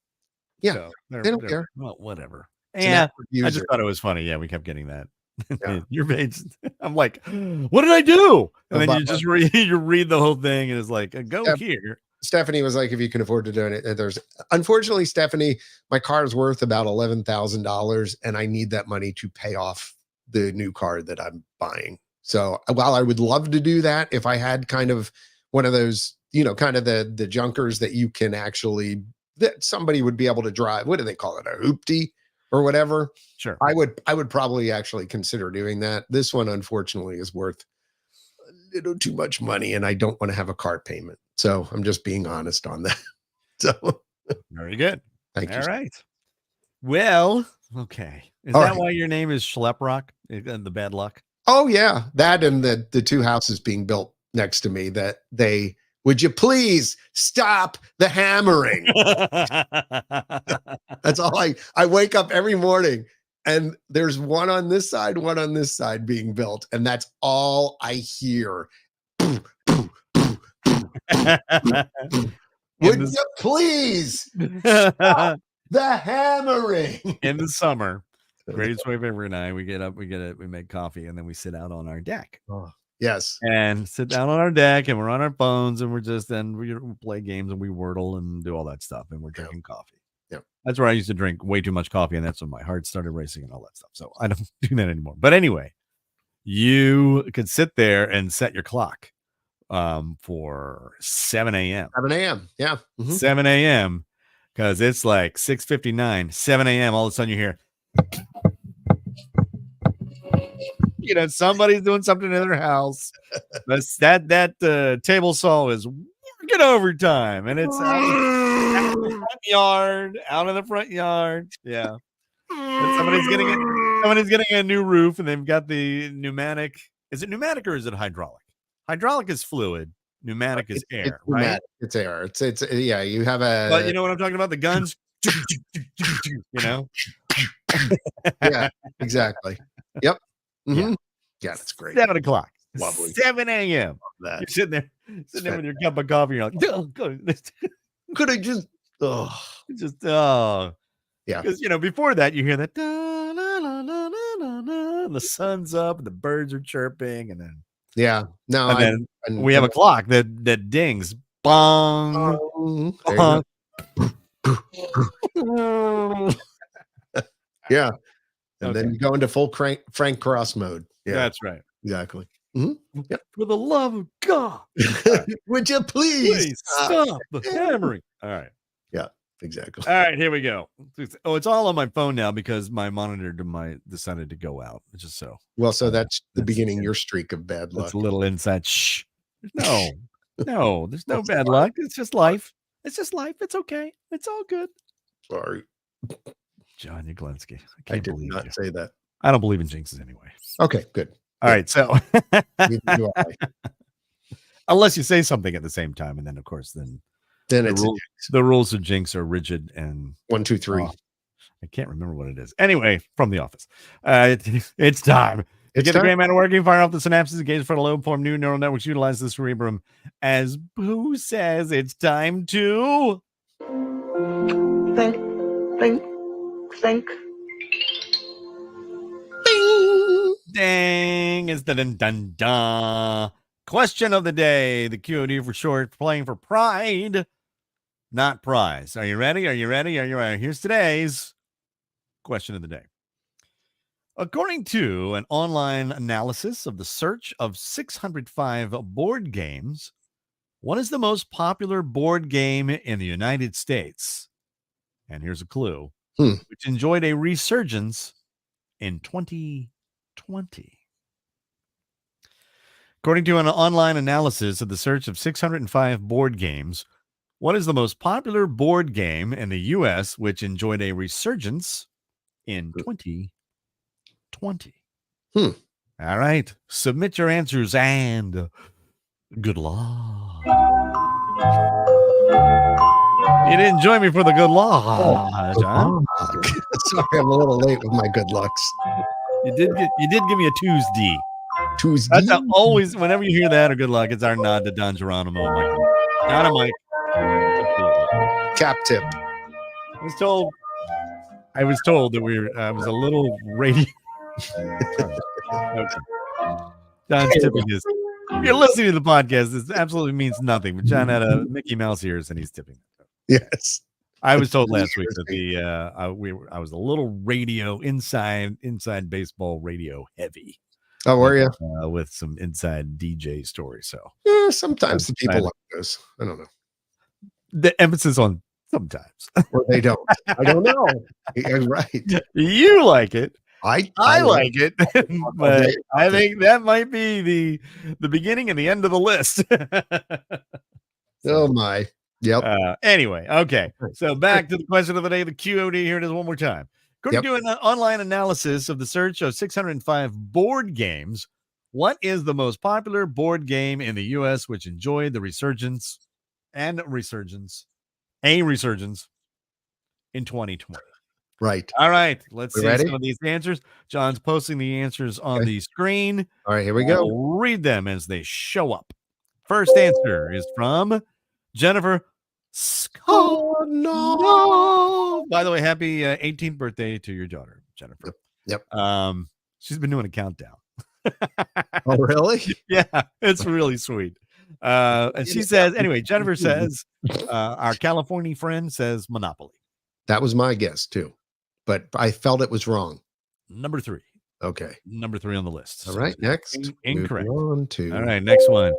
Yeah. So they don't care. Well, whatever. Yeah, I just thought it was funny. Yeah, we kept getting that. Yeah. Your page. I'm like, what did I do? And then you just read the whole thing, and it's like, go here. Stephanie was like, if you can afford to do it, unfortunately, Stephanie, my car is worth about $11,000, and I need that money to pay off the new car that I'm buying. So while I would love to do that, if I had kind of one of those, kind of the junkers that you can actually, that somebody would be able to drive. What do they call it? A hoopty or whatever. Sure. I would probably actually consider doing that. This one, unfortunately, is worth a little too much money, and I don't want to have a car payment. So I'm just being honest on that. So very good. Thank you. All right. Well, okay. Is that why your name is Schleprock? The bad luck? Oh yeah. That and the two houses being built next to me that would you please stop the hammering? That's all I wake up every morning and there's one on this side being built. And that's all I hear. Would you please stop the hammering? In the summer, Greatest Wave Ever and I, we get up, we make coffee, and then we sit out on our deck. Oh. Yes. And sit down on our deck and we're on our phones and we play games and we wordle and do all that stuff and we're drinking coffee. Yeah. That's where I used to drink way too much coffee and that's when my heart started racing and all that stuff. So I don't do that anymore. But anyway, you could sit there and set your clock for 7 a.m. 7 a.m. Yeah. Mm-hmm. 7 a.m. because it's like 6:59, 7 a.m. All of a sudden you hear somebody's doing something in their house. That table saw is working overtime, and it's out in the front yard. Yeah, and somebody's getting a new roof, and they've got the pneumatic. Is it pneumatic or is it hydraulic? Hydraulic is fluid. Pneumatic is air, right? It's air. It's yeah. You have but you know what I'm talking about? The guns. Yeah, exactly. Yep. Mm-hmm. Yeah, that's great. 7 o'clock. Lovely. 7 a.m. You're sitting there with your cup of coffee. You're like, oh, could I just, yeah. Because before that you hear that and the sun's up and the birds are chirping, and then we have a clock that dings, bong, bong. Yeah. And Okay. then you go into full Frank Cross mode. Yeah, That's right. exactly. Mhm. Yep. For the love of God, Would you please please stop the hammering. All right. Yeah, exactly. All right, here we go. Oh, it's all on my phone now because my monitor decided to go out. It's just so Well, so that's the that's beginning of your streak of bad luck. that's a little inside. Shh. No, there's no That's bad luck. It's just life. It's just life. It's okay. It's all good. Sorry. John Yaglinski. I I can't did believe not you. say that. I don't believe in jinxes anyway. Okay, good. All right, so Neither do I. unless you say something at the same time, and then of course, then Then the, it's rule, the rules of jinx are rigid, and 1, 2, 3. I can't remember what it is. Anyway, from The Office, it's time to It's get the time. gray matter working. Fire off the synapses, engage for low form new neural networks. Utilize the cerebrum, as Boo says. It's time to Think, think, think. dang. It's the dun dun dun. Question of the day. The QOD for short, playing for pride, not prize. Are you ready? Are you ready? Are you ready? Here's today's question of the day. According to an online analysis of the search of 605 board games, what is the most popular board game in the United States? And here's a clue, which enjoyed a resurgence in 2020. According to an online analysis of the search of 605 board games, what is the most popular board game in the U.S. which enjoyed a resurgence in 2020? All right. Submit your answers and good luck. You didn't join me for the good luck, John. Sorry, I'm a little late with my good lucks. You did give me a Tuesday. Tuesday. That's always whenever you hear that or good luck, it's our nod to Don Geronimo. Don and Mike. Cap tip. I was told that I was a little radio. Okay. Don's tipping his. If you're listening to the podcast, this absolutely means nothing. But John had a Mickey Mouse ears and he's tipping. Yes. I was told last week that I was a little radio inside baseball radio heavy. Oh, were you? With some inside DJ stories. So Yeah, sometimes the people like those. I don't know. The emphasis on sometimes. Or they don't. I don't know. You're right. You like it. I like it, but I think that might be the beginning and the end of the list. Oh my. Yep. Anyway, okay. So back to the question of the day, the QOD. Here it is one more time. According to an online analysis of the search of 605 board games, what is the most popular board game in the U.S. which enjoyed the resurgence in 2020? Right. All right. Let's see ready? some of these answers. John's posting the answers on the screen. All right, here we go. I'll read them as they show up. First answer is from Jennifer Scott. Oh no. By the way, happy 18th birthday to your daughter, Jennifer. Yep. She's been doing a countdown. Oh, really? Yeah, it's really sweet. And she says, anyway, Jennifer says, our California friend says Monopoly. That was my guess too, but I felt it was wrong. Number 3. Okay. Number 3 on the list. All right. Next. Incorrect. On to All right. Next one.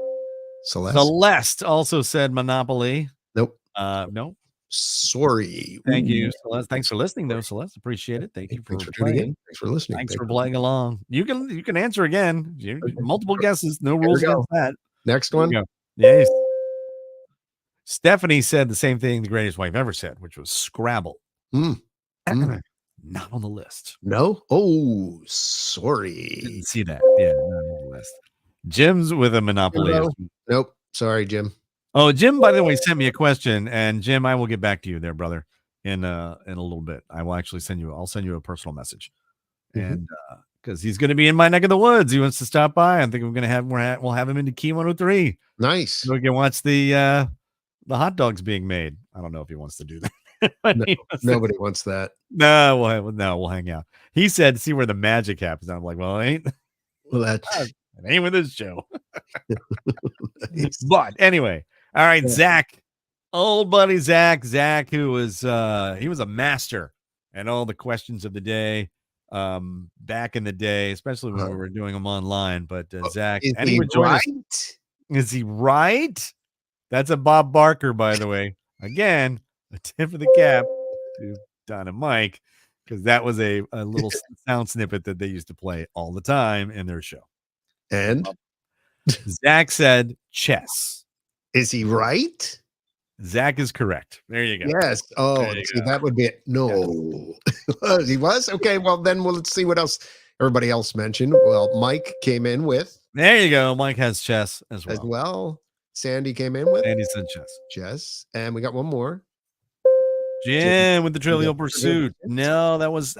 Celeste. Celeste also said Monopoly. Nope. No. Sorry. Thank you, Celeste. Thanks for listening, though, Celeste. Appreciate it. Thank you for tuning playing. in. Thanks for listening. Thanks for playing along. You can answer again. Multiple guesses. No we rules go. against that. Next one. Yes. Stephanie said the same thing the greatest wife ever said, which was Scrabble. Not on the list. No. Oh, sorry. Didn't see that. Yeah, not on the list. Jim's with a Monopoly. Nope. Sorry, Jim. Oh, Jim, by the way, sent me a question, and Jim, I will get back to you there, brother, in a little bit. I will actually I'll send you a personal message, and because he's going to be in my neck of the woods, he wants to stop by. I think we'll have him into Key 103. Nice. So we can watch the hot dogs being made. I don't know if he wants to do that. Nobody wants that. No, we'll hang out. He said, "See where the magic happens." I'm like, well, it ain't with this show. Nice. But anyway, all right, Zach old buddy Zach, who was he was a master at all the questions of the day back in the day, especially when we were doing them online. But Zach, Is and he he would join us. right? Is he right? That's a Bob Barker, by the way. Again, a tip of the cap to Don and Mike, because that was a little sound snippet that they used to play all the time in their show. And Zach said chess. is he right? Zach is correct. There you go. Yes. Oh, There you see, go. that would be it. No. He was? Okay, well, then let's see what else everybody else mentioned. Well, Mike came in with There you go. Mike has chess as as well. well. Sandy came in with Andy said chess. chess. And we got one more. Jim with the Trivial Yeah, Pursuit. No, that was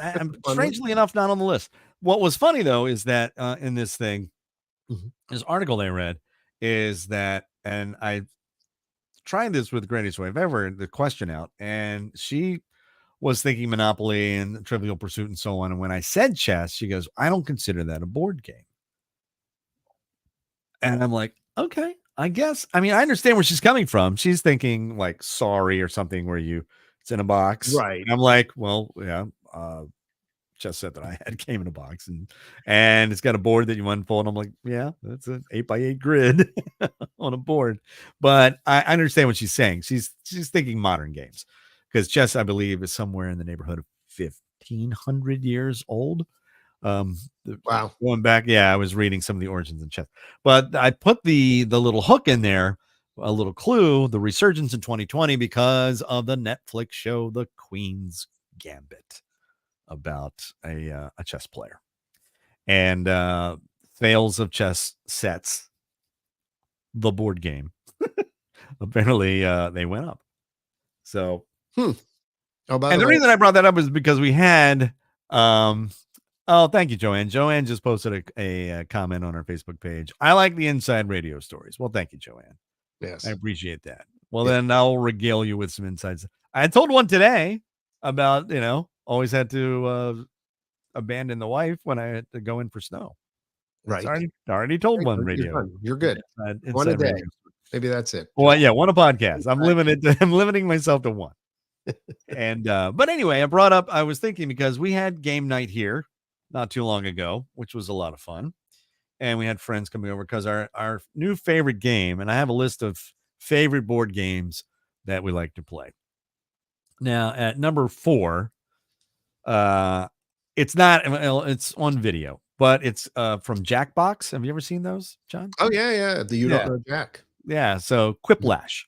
strangely enough not on the list. What was funny though is that in this thing, this article they read is that, and I tried this with Greatest Wave Ever, the question out, and she was thinking Monopoly and Trivial Pursuit and so on. And when I said chess, she goes, "I don't consider that a board game." And I'm like, okay, I guess. I mean, I understand where she's coming from. She's thinking like Sorry or something where it's in a box. Right. And I'm like, well, yeah, chess set that I had came in a box and it's got a board that you unfold. I'm like, yeah, that's an 8x8 grid on a board. But I understand what she's saying. She's thinking modern games because chess, I believe, is somewhere in the neighborhood of 1,500 years old. Wow. Going back, yeah, I was reading some of the origins in chess, but I put the little hook in there, a little clue, the resurgence in 2020 because of the Netflix show The Queen's Gambit, about a chess player and sales of chess sets, the board game. Apparently they went up. So Oh, by and the way, reason I brought that up is because we had oh, thank you, Joanne. Joanne just posted a comment on our Facebook page. I like the inside radio stories. Well, thank you, Joanne. yes. I appreciate that. Well, Yeah. then I'll regale you with some insights. I told one today about, always had to abandon the wife when I had to go in for snow. Right. Already told Right, one you're radio. done. You're good. Inside One a day. radio. Maybe that's it. Well, yeah, one a podcast. I'm limiting myself to one. And but anyway, I was thinking because we had game night here not too long ago, which was a lot of fun. And we had friends coming over because our new favorite game, and I have a list of favorite board games that we like to play. Now at number 4, it's not, well, it's on video, but it's from Jackbox. Have you ever seen those, John? Oh, yeah. The You Don't Know Jack. Yeah. So Quiplash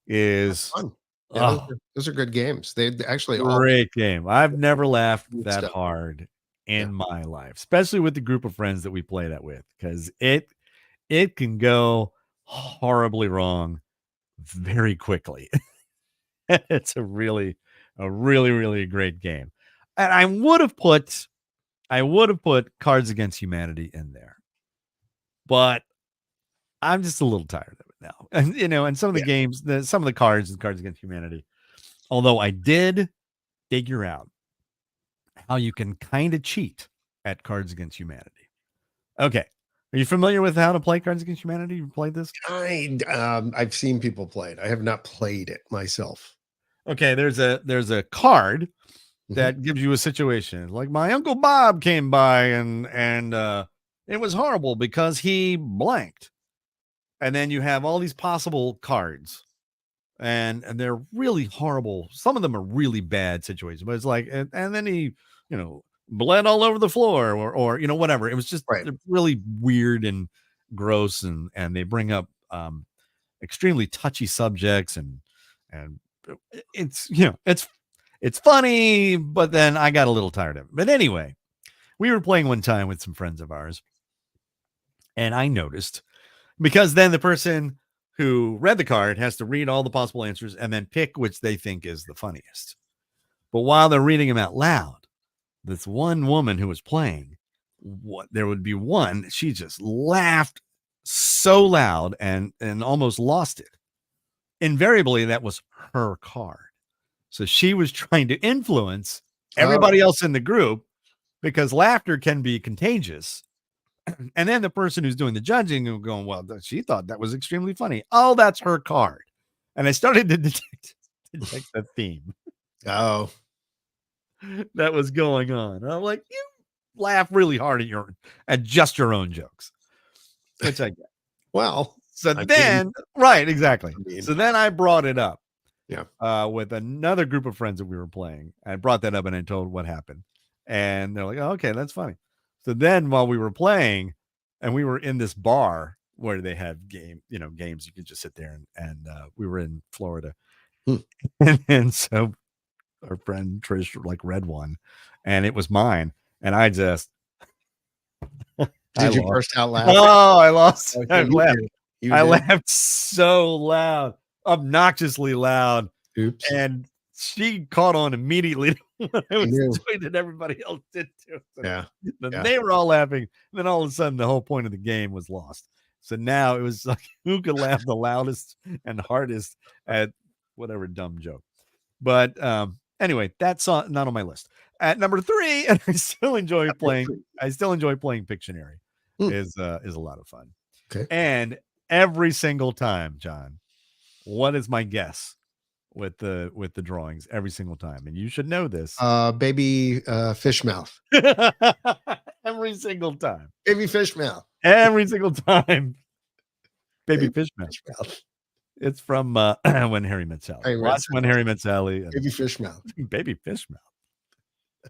is Fun. Yeah, those are good games. They actually all great game. I've never laughed Good that stuff. hard in my life, especially with the group of friends that we play that with, because it can go horribly wrong very quickly. It's a really great game. And I would have put Cards Against Humanity in there, but I'm just a little tired of it now. And and some of the games, some of the cards and Cards Against Humanity, although I did figure out how you can kind of cheat at Cards Against Humanity. Okay. Are you familiar with how to play Cards Against Humanity? You played this? I've seen people play it. I have not played it myself. Okay, there's a card that gives you a situation. Like my Uncle Bob came by and it was horrible because he blanked. And then you have all these possible cards. And they're really horrible. Some of them are really bad situations, but it's like, and then he, bled all over the floor or whatever. It was just really weird and gross. And they bring up extremely touchy subjects and it's, it's funny, but then I got a little tired of it. But anyway, we were playing one time with some friends of ours and I noticed, because then the person who read the card has to read all the possible answers and then pick which they think is the funniest. But while they're reading them out loud, this one woman who was playing, there would be one, she just laughed so loud and almost lost it. Invariably, that was her card. So she was trying to influence everybody else in the group because laughter can be contagious. And then the person who's doing the judging going, well, she thought that was extremely funny. Oh, that's her card. and I started to detect the theme Oh, that was going on. And I'm like, you laugh really hard at just your own jokes, which I get. well, So I mean, then, right, exactly. I mean, So then I brought it up. Yeah. With another group of friends that we were playing. I brought that up and I told what happened. And they're like, oh, okay, that's funny. So then while we were playing and we were in this bar where they had games, you could just sit there and we were in Florida. Hmm. And so our friend Trish like read one and it was mine. And I just did you lost. burst out laughing? Oh, I lost. I You laughed. did. You I did? laughed so loud, obnoxiously loud. Oops. And she caught on immediately when I was knew. doing it. Everybody else did too. So Yeah. then Yeah. they were all laughing. And then all of a sudden, the whole point of the game was lost. So now it was like who could laugh the loudest and hardest at whatever dumb joke. But anyway, that's not on my list. At number 3, and I still enjoy playing Pictionary. Hmm. Is a lot of fun. Okay. And every single time, John, what is my guess with the drawings every single time? And you should know this. Baby fish mouth. Every single time. Baby fish mouth. Every single time. Baby Baby fish mouth. Fish mouth. It's from When Harry Met Sally. Harry Met Watch When Sally. Harry Met Sally. and Baby fish mouth. Baby fish mouth.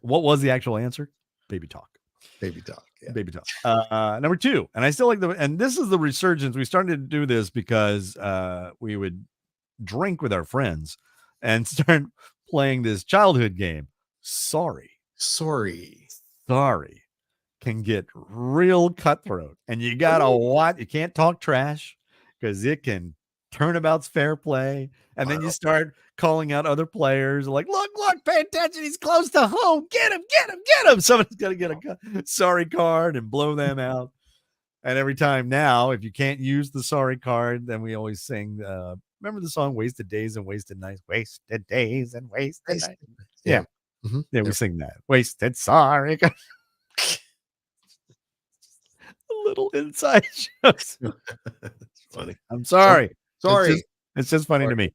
What was the actual answer? Baby talk. Baby dog. Yeah. Baby talk. Number 2, and I still like and this is the resurgence. We started to do this because we would drink with our friends and start playing this childhood game. Sorry can get real cutthroat, and you gotta watch. You can't talk trash because it can turnabout's fair play, and then you start calling out other players like, look, pay attention, he's close to home, get him. Somebody's gonna get a sorry card and blow them out. And every time now, if you can't use the sorry card, then we always sing remember the song Wasted Days and Wasted Nights? Wasted days and wasted nights. Yeah. Mm-hmm. Yeah, we sing that. Wasted sorry. A little inside jokes. It's funny. I'm sorry. Sorry. It's just funny to me.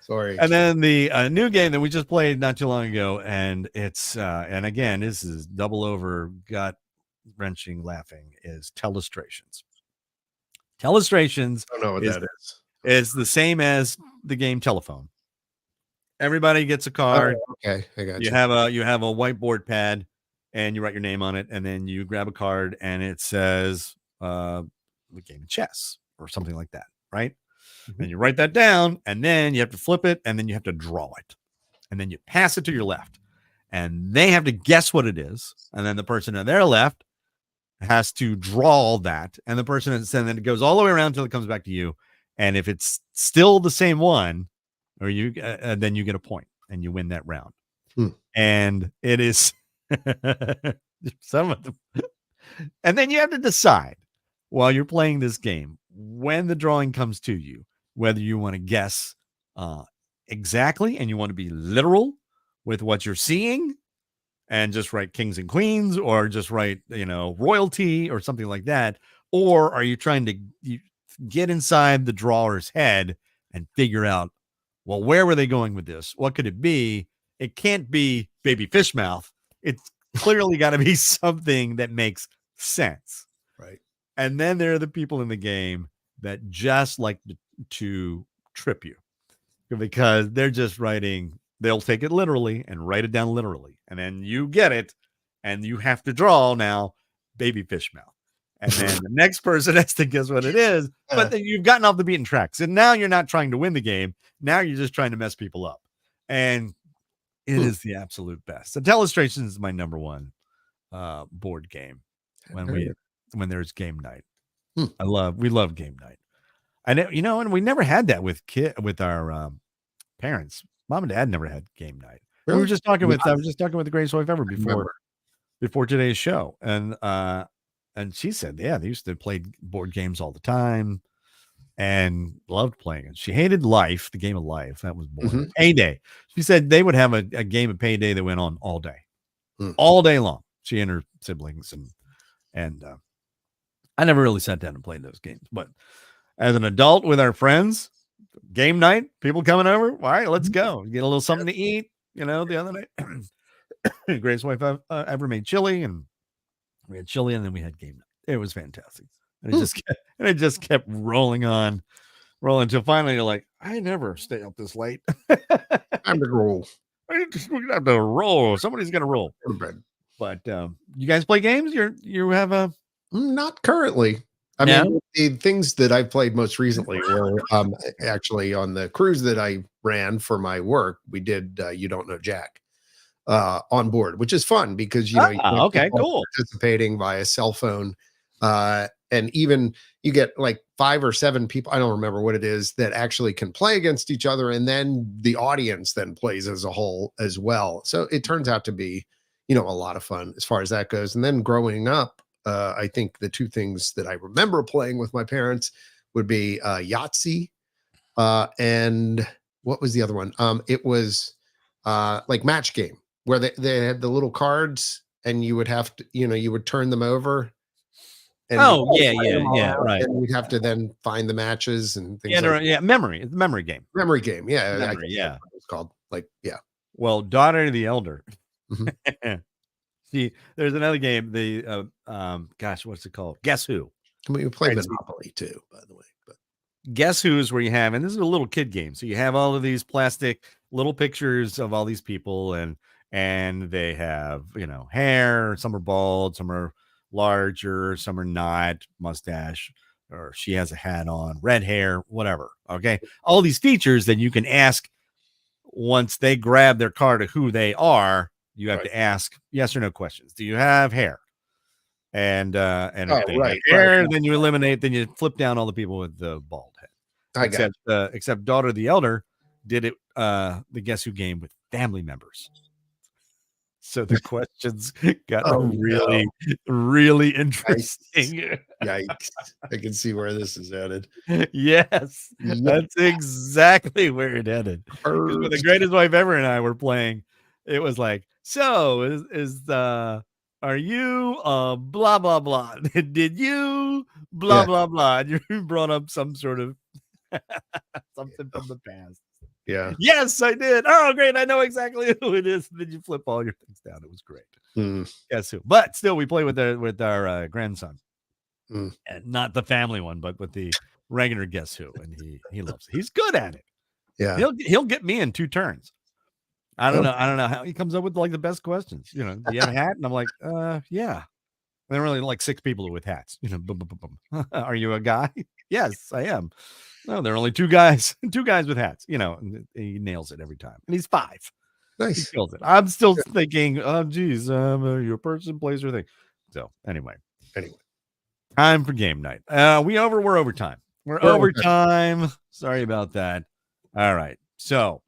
Sorry. And then the new game that we just played not too long ago, and it's and again, this is double over gut wrenching laughing, is Telestrations. Telestrations I don't know what that is. is the same as the game Telephone. Everybody gets a card. Oh, okay, I got You have a whiteboard pad, and you write your name on it, and then you grab a card, and it says the game of chess or something like that, right? Mhm. And you write that down, and then you have to flip it, and then you have to draw it, and then you pass it to your left, and they have to guess what it is, and then the person on their left has to draw that, and the person, and then it goes all the way around until it comes back to you, and if it's still the same one, or you then you get a point, and you win that round. And it is some of them, and then you have to decide while you're playing this game when the drawing comes to you whether you want to guess exactly, and you want to be literal with what you're seeing and just write kings and queens, or just write, royalty or something like that. Or are you trying to get inside the drawer's head and figure out, well, where were they going with this? What could it be? It can't be baby fish mouth. It's clearly got to be something that makes sense. Right. And then there are the people in the game that just like to trip you, because they're just writing, they'll take it literally and write it down literally. And then you get it, and you have to draw now baby fish mouth. And then the next person has to guess what it is. But then you've gotten off the beaten tracks. And now you're not trying to win the game. Now you're just trying to mess people up. And it is the absolute best. So Telestrations is my number one board game when there's game night. We love game night. And and we never had that with our parents. Mom and dad never had game night. Really? We were just talking with I was just talking with the greatest wife ever before today's show. And she said, yeah, they used to play board games all the time and loved playing it. She hated Life, the game of Life. That was boring. Payday. She said they would have a game of Payday that went on all day, all day long. She and her siblings and I never really sat down and played those games. But as an adult with our friends, game night, people coming over. All right, let's go. Get a little something to eat. The other night, greatest wife ever made chili, and we had chili, and then we had game night. It was fantastic, and it just kept rolling until finally you're like, I never stay up this late. I'm the roll. We're gonna have to roll. Somebody's gonna roll. Go to bed. But you guys play games? You have a Not currently. I mean, the things that I played most recently were actually on the cruise that I ran for my work. We did You Don't Know Jack on board, which is fun because you get okay, people cool. participating via cell phone, and even you get like 5 or 7 people, I don't remember what it is, that actually can play against each other, and then the audience then plays as a whole as well. So it turns out to be a lot of fun as far as that goes. And then growing up, I think the 2 things that I remember playing with my parents would be Yahtzee, and what was the other one? It was like Match Game, where they had the little cards, and you would have to, you would turn them over. And right. And you'd have to then find the matches and things. Memory. It's a memory game. Memory game, yeah. Memory, that's what it's called. Well, Daughter the Elder. Mm-hmm. See, there's another game. The gosh, what's it called? Guess Who? I mean, we play Monopoly too, by the way. But Guess Who is where you have, and this is a little kid game. So you have all of these plastic little pictures of all these people, and they have hair. Some are bald, some are larger, some are not, mustache, or she has a hat on, red hair, whatever. Okay, all these features that you can ask once they grab their card of who they are. You have to ask yes or no questions. Do you have hair? And if they have hair, then you eliminate. Then you flip down all the people with the bald head. Except Daughter the Elder did it. The Guess Who game with family members. So the questions got really interesting. Yikes. I can see where this is headed. Yes, that's exactly where it headed. With The Greatest Wife Ever and I were playing, it was like, so are you blah blah blah? Did you blah blah blah? And you brought up some sort of something from the past. Yeah. Yes, I did. Oh, great. I know exactly who it is. Then you flip all your things down. It was great. Guess Who? But still, we play with our grandson. And not the family one, but with the regular Guess Who. And he loves it. He's good at it. Yeah. He'll get me in 2 turns. I don't know how he comes up with like the best questions. Do you have a hat? And I'm like, yeah. And there are really like 6 people with hats. Boom, boom, boom, boom. Are you a guy? Yes, I am. No, there are only 2 guys with hats. And he nails it every time. And he's 5. Nice. He kills it. I'm still thinking, oh, geez, your person, place, or thing. So anyway, time for game night. We're overtime. We're overtime. Sorry about that. All right. So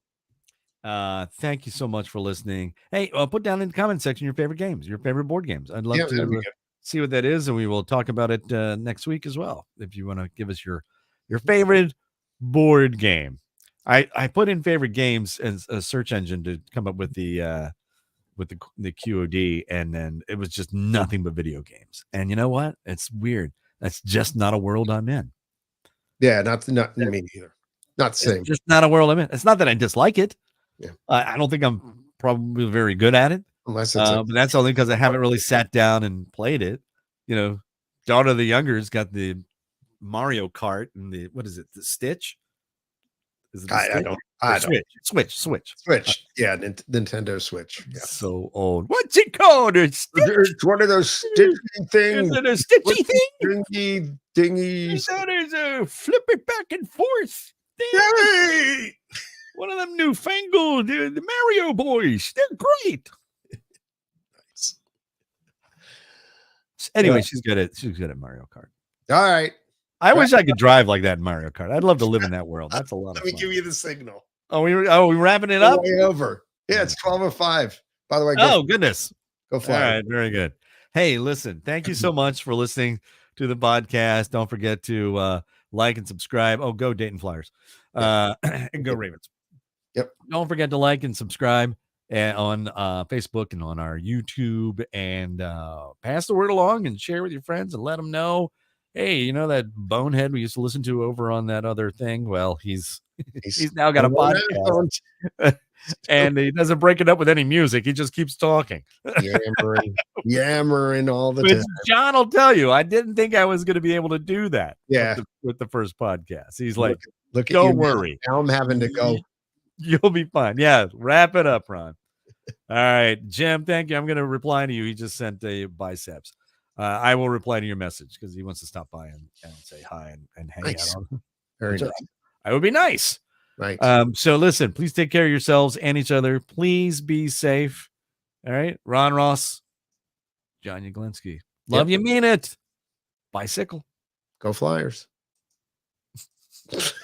thank you so much for listening. Hey, put down in the comment section your favorite games, your favorite board games. I'd love to see what that is, and we will talk about it next week as well. If you want to give us your favorite board game. I put in favorite games as a search engine to come up with the QOD, and then it was just nothing but video games. And you know what? It's weird. That's just not a world I'm in. Yeah, not me either. Not the same. It's just not a world I'm in. It's not that I dislike it. Yeah. I don't think I'm probably very good at it. Unless it's but that's only because I haven't really sat down and played it. Daughter the Younger's got the Mario Kart and the The Stitch. Is it I don't. Switch. Yeah, Nintendo Switch. Yeah. So old. What's it called? It's one of those stitchy things. Is it a stitchy thing? Dingy dingies. That is a flip it back and forth. Yay! One of them newfangled the Mario boys. They're great. Nice. Anyway, she's good at Mario Kart. All right. I wish I could drive like that in Mario Kart. I'd love to live in that world. That's a lot of fun. Let me give you the signal. Oh, we wrapping it up? Way over. Yeah, it's 12:05. By the way, goodness. Go fly. All right, very good. Hey, listen, thank you so much for listening to the podcast. Don't forget to like and subscribe. Oh, go Dayton Flyers. And go Ravens. Yep. Don't forget to like and subscribe on Facebook and on our YouTube, and pass the word along and share with your friends and let them know. hey, you know that bonehead we used to listen to over on that other thing? Well, he's He's now got a going podcast, around, and he doesn't break it up with any music. He just keeps talking. yammering all the Which time. John will tell you, I didn't think I was going to be able to do that. Yeah. With the first podcast. He's like, Look at don't you worry. Now I'm having to go. You'll be fine. Yeah, wrap it up, Ron. All right, Jim, thank you. I'm going to reply to you. He just sent a biceps. I will reply to your message because he wants to stop by and say hi and hang Nice. out. Very So, nice. I would be nice. Right. So listen, please take care of yourselves and each other. Please be safe. All right. Ron Ross, John Yaglinski. Love you, mean it. Bicycle. Go Flyers.